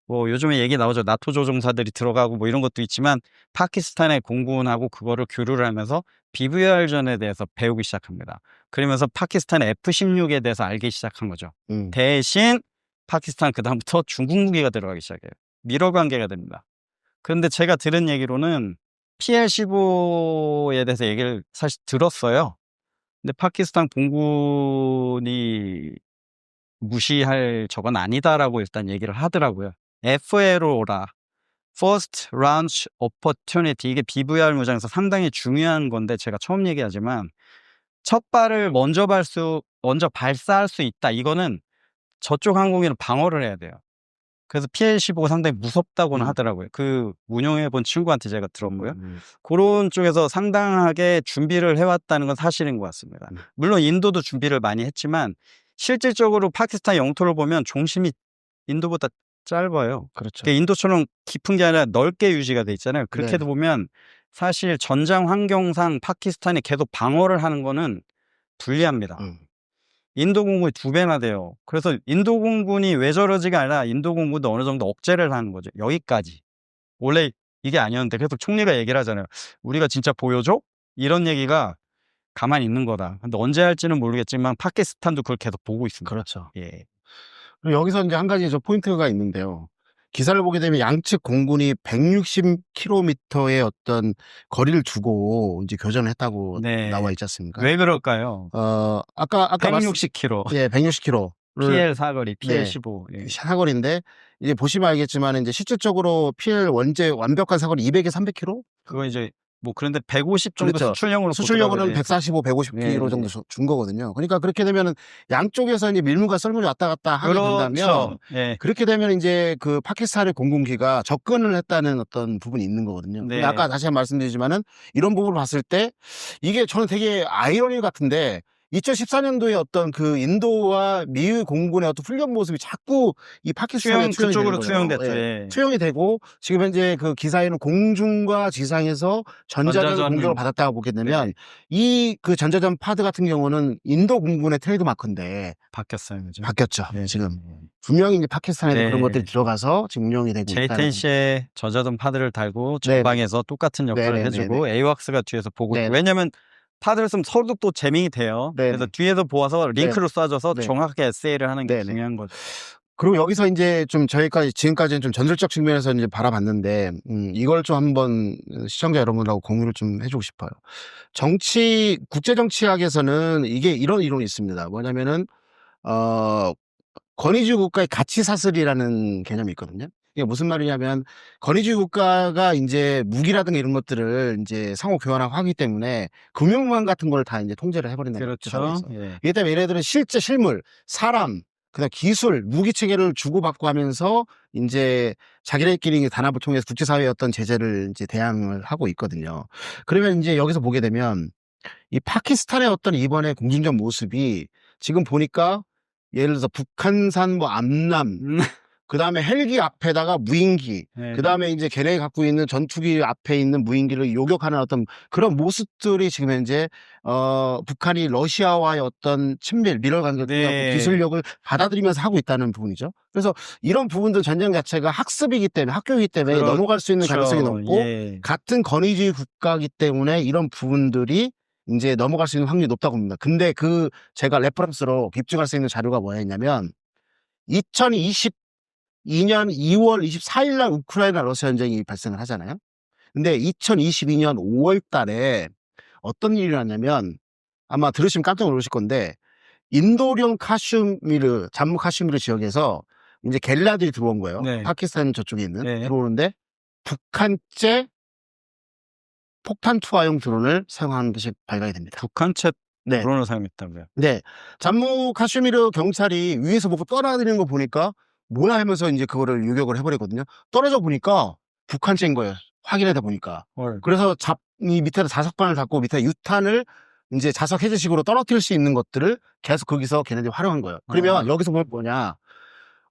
뭐 요즘에 얘기 나오죠. 나토 조종사들이 들어가고 뭐 이런 것도 있지만 파키스탄의 공군하고 그거를 교류를 하면서 BVR전에 대해서 배우기 시작합니다. 그러면서 파키스탄의 F-16에 대해서 알기 시작한 거죠. 대신 파키스탄 그다음부터 중국 무기가 들어가기 시작해요. 미러 관계가 됩니다. 그런데 제가 들은 얘기로는 PL-15에 대해서 얘기를 사실 들었어요. 근데 파키스탄 공군이 무시할 저건 아니다라고 일단 얘기를 하더라고요. FLO라. First Launch Opportunity. 이게 BVR 무장에서 상당히 중요한 건데 제가 처음 얘기하지만 첫 발을 먼저 발사할 수 있다. 이거는 저쪽 항공기는 방어를 해야 돼요. 그래서 PL-15가 상당히 무섭다고는 하더라고요. 그 운용해본 친구한테 제가 들었고요. 그런 쪽에서 상당하게 준비를 해왔다는 건 사실인 것 같습니다. 물론 인도도 준비를 많이 했지만 실질적으로 파키스탄 영토를 보면 중심이 인도보다 짧아요.
그렇죠.
그러니까 인도처럼 깊은 게 아니라 넓게 유지가 돼 있잖아요. 그렇게
네.
보면 사실 전장 환경상 파키스탄이 계속 방어를 하는 거는 불리합니다. 인도 공군이 2배나 돼요. 그래서 인도 공군이 왜 저러지가 아니라 인도 공군도 어느 정도 억제를 하는 거죠. 여기까지. 원래 이게 아니었는데 계속 총리가 얘기를 하잖아요. 우리가 진짜 보여줘? 이런 얘기가 가만히 있는 거다. 근데 언제 할지는 모르겠지만 파키스탄도 그걸 계속 보고 있습니다.
그렇죠.
예.
그리고 여기서 이제 한 가지 포인트가 있는데요. 기사를 보게 되면 양측 공군이 160km의 어떤 거리를 두고 이제 교전을 했다고
네.
나와 있지 않습니까?
왜 그럴까요?
아까
160km.
예, 160km.
PL 사거리, PL-15. 예.
사거리인데 이제 보시면 알겠지만 이제 실질적으로 PL 원제 완벽한 사거리 200에 300km?
그거 이제 뭐 그런데 150 정도
그렇죠.
수출용으로
수출용으로는
보더라고요.
145, 150km
네.
정도 준 거거든요. 그러니까 그렇게 되면은 양쪽에서 이제 밀물과 썰물이 왔다 갔다 하게 된다면
그렇죠. 예.
그렇게 되면 이제 그 파키스탄의 공군기가 접근을 했다는 어떤 부분이 있는 거거든요.
네.
근데 아까 다시 한번 말씀드리지만은 이런 부분을 봤을 때 이게 저는 되게 아이러니 같은데 2014년도에 어떤 그 인도와 미의 공군의 어떤 훈련 모습이 자꾸 이 파키스탄에 투영이
그쪽으로
되는 거예요.
투영됐죠.
예.
예.
투영이 되고 지금 현재 그 기사에는 공중과 지상에서 전자전
전자전
공격을 받았다고 보게 되면
네.
이 그 전자전 파드 같은 경우는 인도 공군의 트레이드 마크인데
바뀌었어요. 그죠?
바뀌었죠.
네.
지금 분명히 이제 파키스탄에도
네.
그런 것들이 들어가서 지금 운영이 되고 있다는.
J-10C에 전자전 파드를 달고
네.
전방에서 똑같은 역할을
네네네네.
해주고 AWACS가 뒤에서 보고
네네.
왜냐면 파드를 쓰면 서로 또 재밍이 돼요.
네네.
그래서 뒤에서 보아서 링크로 쏴줘서
네.
정확하게 SA를 하는 게
네네.
중요한 거죠.
그리고 여기서 이제 좀 지금까지는 좀 전술적 측면에서 이제 바라봤는데, 이걸 좀 한번 시청자 여러분들하고 공유를 좀 해주고 싶어요. 국제정치학에서는 이게 이런 이론이 있습니다. 뭐냐면은, 권위주의 국가의 가치 사슬이라는 개념이 있거든요. 이게 무슨 말이냐면, 권위주의 국가가 이제 무기라든가 이런 것들을 이제 상호 교환하고 하기 때문에 금융망 같은 걸 다 이제 통제를 해버린다는 거죠.
그렇죠. 예.
이기 때문에 얘네들은 실제 실물, 사람, 그다음 기술, 무기 체계를 주고받고 하면서 이제 자기네끼리 단합을 통해서 국제사회의 어떤 제재를 이제 대항을 하고 있거든요. 그러면 이제 여기서 보게 되면 이 파키스탄의 어떤 이번에 공중전 모습이 지금 보니까 예를 들어서 북한산 뭐 암남 그다음에 헬기 앞에다가 무인기,
네.
그다음에 이제 걔네 갖고 있는 전투기 앞에 있는 무인기를 요격하는 어떤 그런 모습들이 지금 현재 북한이 러시아와의 어떤 친밀, 밀월 관계를 통해
네.
기술력을 받아들이면서 하고 있다는 부분이죠. 그래서 이런 부분들 전쟁 자체가 학습이기 때문에 학교이기 때문에
그렇죠.
넘어갈 수 있는 가능성이 높고
예.
같은 권위주의 국가이기 때문에 이런 부분들이 이제 넘어갈 수 있는 확률이 높다고 봅니다. 근데 제가 레퍼런스로 입증할 수 있는 자료가 뭐였냐면 2022년 2월 24일 날 우크라이나 러시아 전쟁이 발생을 하잖아요. 근데 2022년 5월 달에 어떤 일이 일어났냐면 아마 들으시면 깜짝 놀라실 건데 인도령 카슈미르, 잠무 카슈미르 지역에서 이제 게릴라들이 들어온 거예요.
네.
파키스탄 저쪽에 있는
네.
들어오는데 북한제 폭탄 투하용 드론을 사용하는 것이 발각이 됩니다.
북한채
네.
드론을 사용했다고요.
네. 잠무 카슈미르 경찰이 위에서 보고 떨어지는 거 보니까 뭐야 하면서 이제 그거를 요격을 해버리거든요. 떨어져 보니까 북한제인 거예요. 확인하다 보니까.
헐.
그래서 이 밑에다 자석반을 닫고 밑에 유탄을 이제 자석 해제식으로 떨어뜨릴 수 있는 것들을 계속 거기서 걔네들이 활용한 거예요. 그러면 여기서 보면 뭐냐.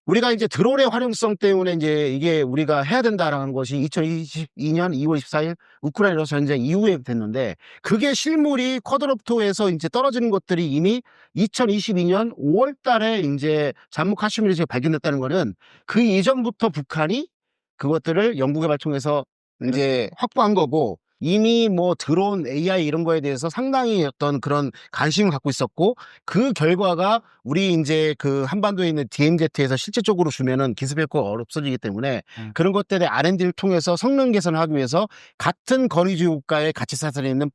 우리가 이제 드론의 활용성 때문에 이제 이게 우리가 해야 된다라는 것이 2022년 2월 24일 우크라이나 러시아 전쟁 이후에 됐는데 그게 실물이 쿼드로프토에서 이제 떨어지는 것들이 이미 2022년 5월 달에 이제 잠무 카슈미르에서 발견됐다는 거는 그 이전부터 북한이 그것들을 연구개발 통해서 이제 확보한 거고 이미 뭐 드론, AI 이런 거에 대해서 상당히 어떤 그런 관심을 갖고 있었고 그 결과가 우리 이제 그 한반도에 있는 DMZ에서 실질적으로 주면은 기습 효과가 없어지기 때문에 그런 것들의 R&D를 통해서 성능 개선을 하기 위해서 같은 권위주의 국가의 가치 사슬에 있는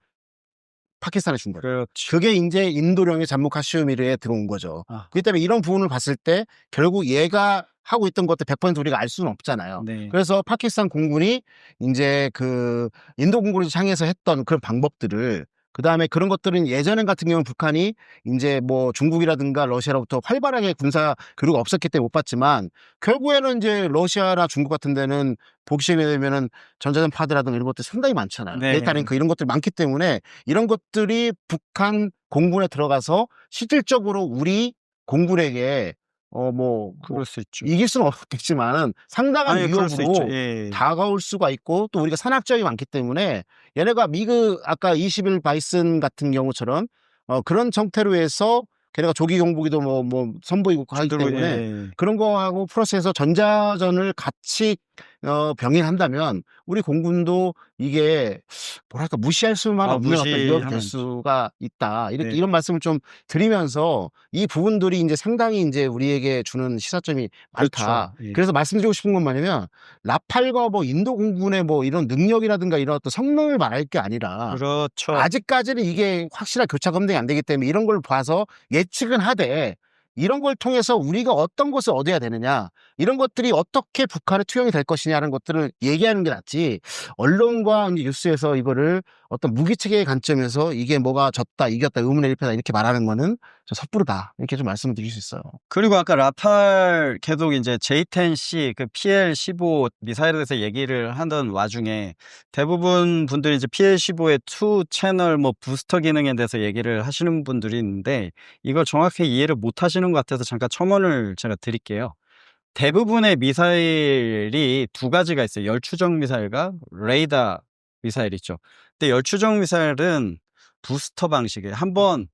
파키스탄에 준 거예요.
그렇죠.
그게 이제 인도령의 잠무 카슈미르에 들어온 거죠.
아.
그렇기 때문에 이런 부분을 봤을 때 결국 얘가 하고 있던 것들 100% 우리가 알 수는 없잖아요.
네.
그래서 파키스탄 공군이 이제 그 인도 공군을 향해서 했던 그런 방법들을 그다음에 그런 것들은 예전 같은 경우는 북한이 이제 뭐 중국이라든가 러시아로부터 활발하게 군사 교류가 없었기 때문에 못 봤지만 결국에는 이제 러시아나 중국 같은 데는 보시게 되면은 전자전파들이라든가 이런 것들이 상당히 많잖아요.
네.
데이터 링크 이런 것들이 많기 때문에 이런 것들이 북한 공군에 들어가서 실질적으로 우리 공군에게
그럴 수 있죠.
이길 수는 없겠지만은 상당한
아니, 그럴 수 있죠.
위협으로
예.
다가올 수가 있고 또 우리가 산악적이 많기 때문에 얘네가 미그 아까 21 바이슨 같은 경우처럼 그런 형태로 해서 걔네가 조기 경보기도 뭐 선보이고 하기
들고,
때문에
예.
그런 거하고 플러스해서 전자전을 같이 병행한다면 우리 공군도 이게 뭐랄까 무시할 수만 없는 어떤 위협이 될
무시하면
수가 있다. 이렇게
네.
이런 말씀을 좀 드리면서 이 부분들이 이제 상당히 이제 우리에게 주는 시사점이 많다.
그렇죠. 예.
그래서 말씀드리고 싶은 건 뭐냐면 라팔과 뭐 인도 공군의 뭐 이런 능력이라든가 이런 어떤 성능을 말할 게 아니라
그렇죠.
아직까지는 이게 확실한 교차 검증이 안 되기 때문에 이런 걸 봐서 예측은 하되 이런 걸 통해서 우리가 어떤 것을 얻어야 되느냐 이런 것들이 어떻게 북한에 투영이 될 것이냐는 것들을 얘기하는 게 낫지 언론과 이제 뉴스에서 이거를 어떤 무기체계의 관점에서 이게 뭐가 졌다 이겼다 의문의 일패다 이렇게 말하는 거는 좀 섣부르다 이렇게 좀 말씀을 드릴 수 있어요.
그리고 아까 라팔 계속 이제 J-10C 그 PL-15 미사일에 대해서 얘기를 하던 와중에 대부분 분들이 이제 PL-15의 2 채널 뭐 부스터 기능에 대해서 얘기를 하시는 분들이 있는데 이걸 정확히 이해를 못 하시는 것 같아서 잠깐 첨언을 제가 드릴게요. 대부분의 미사일이 두 가지가 있어요. 열추적 미사일과 레이더 미사일 있죠. 근데 열추적 미사일은 부스터 방식이에요. 한번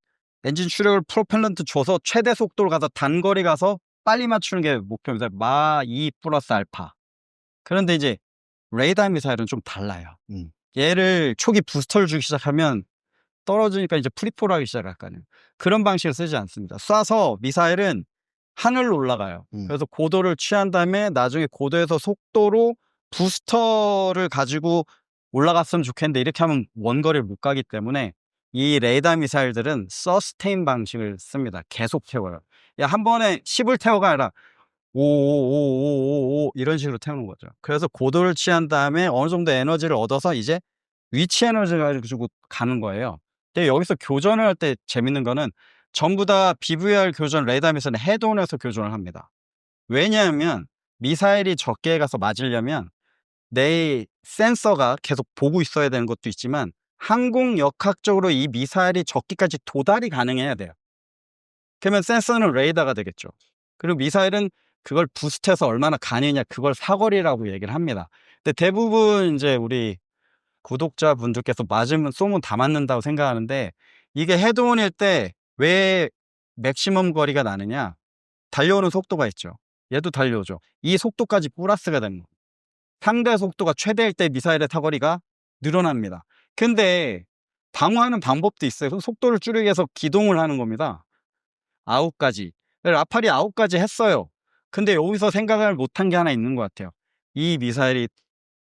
엔진 추력을 프로펠런트 줘서 최대 속도로 가서 단거리 가서 빨리 맞추는 게 목표입니다. 마2 플러스 알파. 그런데 이제 레이더 미사일은 좀 달라요. 얘를 초기 부스터를 주기 시작하면 떨어지니까 이제 프리폴 하기 시작할 거 아니에요. 그런 방식을 쓰지 않습니다. 쏴서 미사일은 하늘로 올라가요. 그래서 고도를 취한 다음에 나중에 고도에서 속도로 부스터를 가지고 올라갔으면 좋겠는데 이렇게 하면 원거리를 못 가기 때문에 이 레이더 미사일들은 서스테인 방식을 씁니다. 계속 태워요. 한 번에 10을 태워가 아니라 오오오오오오 이런 식으로 태우는 거죠. 그래서 고도를 취한 다음에 어느 정도 에너지를 얻어서 이제 위치 에너지를 가지고 가는 거예요. 근데 여기서 교전을 할 때 재밌는 거는 전부 다 BVR 교전 레이더 미사일은 헤드온에서 교전을 합니다. 왜냐하면 미사일이 적게에 가서 맞으려면 내 센서가 계속 보고 있어야 되는 것도 있지만 항공 역학적으로 이 미사일이 적기까지 도달이 가능해야 돼요. 그러면 센서는 레이더가 되겠죠. 그리고 미사일은 그걸 부스트해서 얼마나 가느냐 그걸 사거리라고 얘기를 합니다. 근데 대부분 이제 우리 구독자분들께서 맞으면 쏘면 다 맞는다고 생각하는데 이게 헤드온일 때 왜 맥시멈 거리가 나느냐? 달려오는 속도가 있죠. 얘도 달려오죠. 이 속도까지 플러스가 되는 거예요. 상대 속도가 최대일 때 미사일의 사거리가 늘어납니다. 근데 방어하는 방법도 있어요. 속도를 줄이기 위해서 기동을 하는 겁니다. 아웃까지. 라팔이 아웃까지 했어요. 근데 여기서 생각을 못한 게 하나 있는 것 같아요. 이 미사일이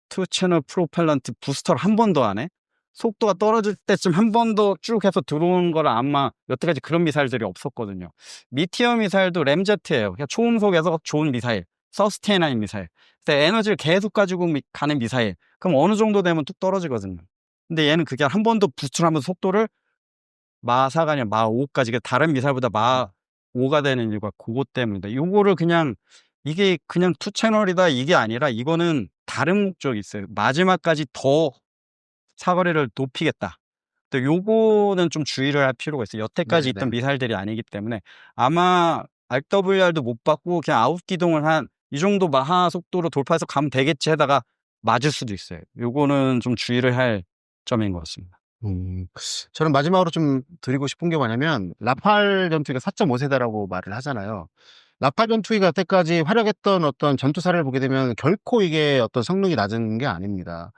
투 채널 프로펠런트 부스터를 한 번도 안 해? 속도가 떨어질 때쯤 한 번 더 쭉 해서 들어오는 거라 아마 여태까지 그런 미사일들이 없었거든요. 미티어 미사일도 램제트예요. 그냥 초음속에서 좋은 미사일, 서스테인한 미사일. 근데 에너지를 계속 가지고 가는 미사일. 그럼 어느 정도 되면 뚝 떨어지거든요. 근데 얘는 그게 한 번 더 부스트를 하면서 속도를 마4가 아니라 마5까지 다른 미사일보다 마5가 되는 이유가 그것 때문이다. 요거를 그냥 이게 그냥 투 채널이다 이게 아니라 이거는 다른 목적이 있어요. 마지막까지 더 사거리를 높이겠다. 또 요거는 좀 주의를 할 필요가 있어요. 여태까지 있던 미사일들이 아니기 때문에 아마 RWR도 못 받고 그냥 아웃 기동을 한 이 정도 마하 속도로 돌파해서 가면 되겠지 하다가 맞을 수도 있어요. 요거는 좀 주의를 할 점인 것 같습니다.
저는 마지막으로 좀 드리고 싶은 게 뭐냐면 라팔 전투기가 4.5세대라고 말을 하잖아요. 라팔 전투기가 여태까지 활약했던 어떤 전투사를 보게 되면 결코 이게 어떤 성능이 낮은 게 아닙니다.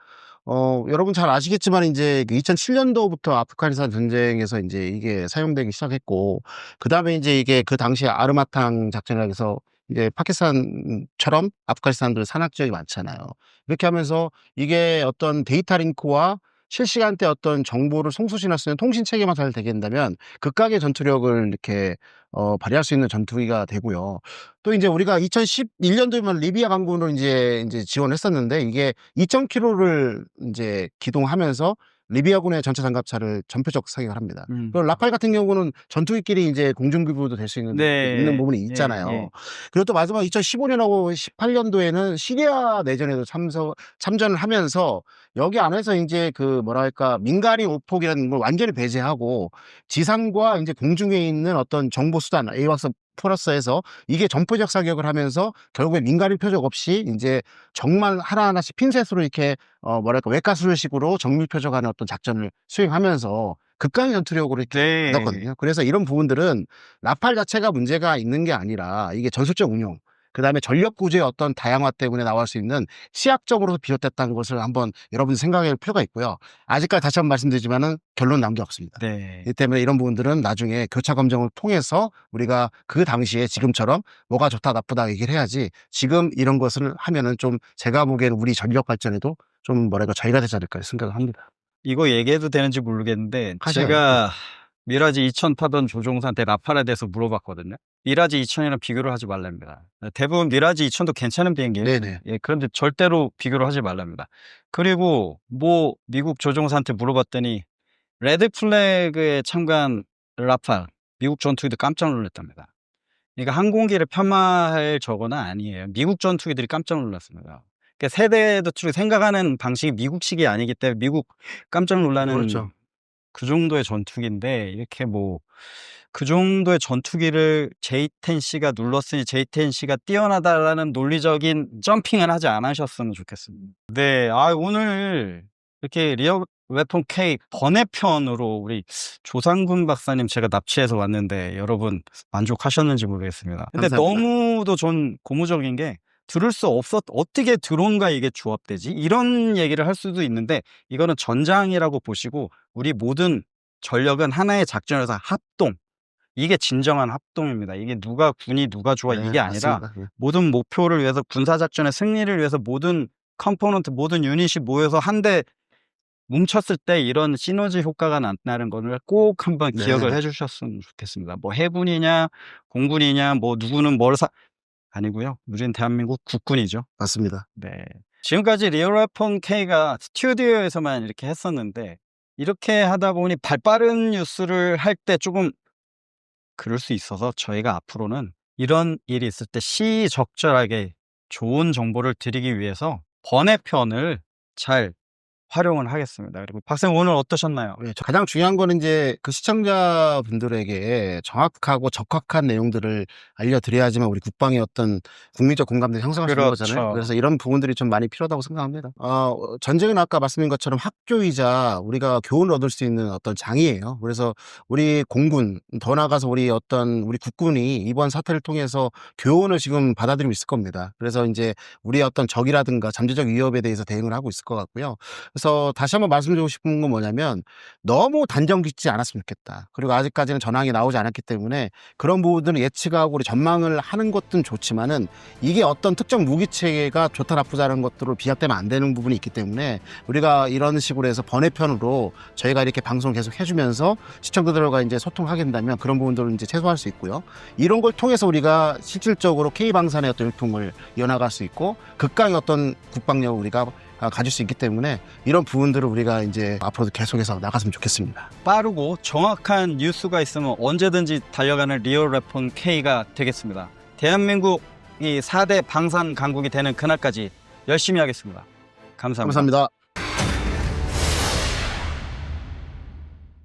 여러분 잘 아시겠지만 이제 2007년도부터 아프가니스탄 전쟁에서 이제 이게 사용되기 시작했고, 그 다음에 이제 이게 그 당시에 아르마탕 작전이라고 해서 이제 파키스탄처럼 아프가니스탄도 산악 지역이 많잖아요. 이렇게 하면서 이게 어떤 데이터 링크와 실시간대 어떤 정보를 송수신할 수 있는 통신 체계만 잘 되게 된다면 극강의 전투력을 이렇게 발휘할 수 있는 전투기가 되고요. 또 이제 우리가 2011년도에만 리비아 강군으로 이제 지원했었는데 이게 2,000km를 이제 기동하면서 리비아군의 전차 장갑차를 전표적 사격을 합니다. 그리고 라팔 같은 경우는 전투기끼리 이제 공중기부도 될 수 있는
네.
부분이
예,
있잖아요.
예.
그리고 또 마지막 2015년하고 18년도에는 시리아 내전에도 참전을 하면서 여기 안에서 이제 그 뭐랄까 민간인 오폭이라는 걸 완전히 배제하고 지상과 이제 공중에 있는 어떤 정보 수단 에이왁스 플러스해서 이게 전포적 사격을 하면서 결국에 민간인 표적 없이 이제 적만 하나하나씩 핀셋으로 이렇게 뭐랄까 외가수식으로 정밀 표적하는 어떤 작전을 수행하면서 극강의 전투력으로 이렇게
네.
받았거든요. 그래서 이런 부분들은 라팔 자체가 문제가 있는 게 아니라 이게 전술적 운용, 그 다음에 전력 구조의 어떤 다양화 때문에 나올 수 있는 시약적으로도 비롯됐다는 것을 한번 여러분이 생각할 필요가 있고요. 아직까지 다시 한번 말씀드리지만은 결론 나온 게 없습니다.
네.
이 때문에 이런 부분들은 나중에 교차 검증을 통해서 우리가 그 당시에 지금처럼 뭐가 좋다 나쁘다 얘기를 해야지 지금 이런 것을 하면은 좀 제가 보기에는 우리 전력 발전에도 좀 뭐랄까 저희가 되지 않을까 생각을 합니다.
이거 얘기해도 되는지 모르겠는데
하셔요.
제가 미라지 2000 타던 조종사한테 라팔에 대해서 물어봤거든요. 미라지 2000이랑 비교를 하지 말랍니다. 대부분 미라지 2000도 괜찮은 비행기예요.
네네.
예, 그런데 절대로 비교를 하지 말랍니다. 그리고 뭐 미국 조종사한테 물어봤더니 레드 플래그에 참가한 라팔 미국 전투기들 깜짝 놀랐답니다. 그러니까 항공기를 폄하할 저거는 아니에요. 미국 전투기들이 깜짝 놀랐습니다. 그러니까 세대 도출을 생각하는 방식이 미국식이 아니기 때문에 미국 깜짝 놀라는
그렇죠.
그 정도의 전투기인데 이렇게 뭐 그 정도의 전투기를 J-10C가 눌렀으니 J-10C가 뛰어나다라는 논리적인 점핑을 하지 않으셨으면 좋겠습니다. 네, 오늘 이렇게 리어 웨폰 K 번외편으로 우리 조상군 박사님 제가 납치해서 왔는데 여러분 만족하셨는지 모르겠습니다. 근데
감사합니다.
너무도 전 고무적인 게 들을 수 어떻게 드론과 이게 조합되지? 이런 얘기를 할 수도 있는데 이거는 전장이라고 보시고 우리 모든 전력은 하나의 작전에서 합동. 이게 진정한 합동입니다. 이게 누가 군이 누가 좋아
네,
이게 아니라
맞습니다. 네.
모든 목표를 위해서 군사작전의 승리를 위해서 모든 컴포넌트 모든 유닛이 모여서 한데 뭉쳤을 때 이런 시너지 효과가 난다는 거를 꼭 한번
네.
기억을 해주셨으면 좋겠습니다. 뭐 해군이냐 공군이냐 뭐 누구는 아니고요. 우리는 대한민국 국군이죠.
맞습니다.
네. 지금까지 리얼웨폰 K가 스튜디오에서만 이렇게 했었는데 이렇게 하다 보니 발빠른 뉴스를 할 때 조금 그럴 수 있어서 저희가 앞으로는 이런 일이 있을 때 시적절하게 좋은 정보를 드리기 위해서 번외편을 잘 활용을 하겠습니다. 그리고 박사님 오늘 어떠셨나요?
예, 가장 중요한 거는 이제 그 시청자분들에게 정확하고 적확한 내용들을 알려드려야지만 우리 국방의 어떤 국민적 공감대 형성할 수 있는
그렇죠.
거잖아요. 그래서 이런 부분들이 좀 많이 필요하다고 생각합니다. 전쟁은 아까 말씀드린 것처럼 학교이자 우리가 교훈을 얻을 수 있는 어떤 장이에요. 그래서 우리 공군, 더 나아가서 우리 국군이 이번 사태를 통해서 교훈을 지금 받아들이고 있을 겁니다. 그래서 이제 우리의 어떤 적이라든가 잠재적 위협에 대해서 대응을 하고 있을 것 같고요. 그래서 다시 한번 말씀드리고 싶은 건 뭐냐면 너무 단정 짓지 않았으면 좋겠다. 그리고 아직까지는 전황이 나오지 않았기 때문에 그런 부분들은 예측하고 우리 전망을 하는 것은 좋지만은 이게 어떤 특정 무기체계가 좋다 나쁘다는 것들을 비약되면 안 되는 부분이 있기 때문에 우리가 이런 식으로 해서 번외편으로 저희가 이렇게 방송을 계속 해주면서 시청자들과 이제 소통하게 된다면 그런 부분들을 이제 최소화할 수 있고요. 이런 걸 통해서 우리가 실질적으로 K방산의 어떤 일통을 이어나갈 수 있고 극강의 어떤 국방력을 우리가 가질 수 있기 때문에 이런 부분들을 우리가 이제 앞으로도 계속해서 나갔으면 좋겠습니다.
빠르고 정확한 뉴스가 있으면 언제든지 달려가는 리얼 웨폰 K가 되겠습니다. 대한민국이 4대 방산 강국이 되는 그날까지 열심히 하겠습니다. 감사합니다.
감사합니다.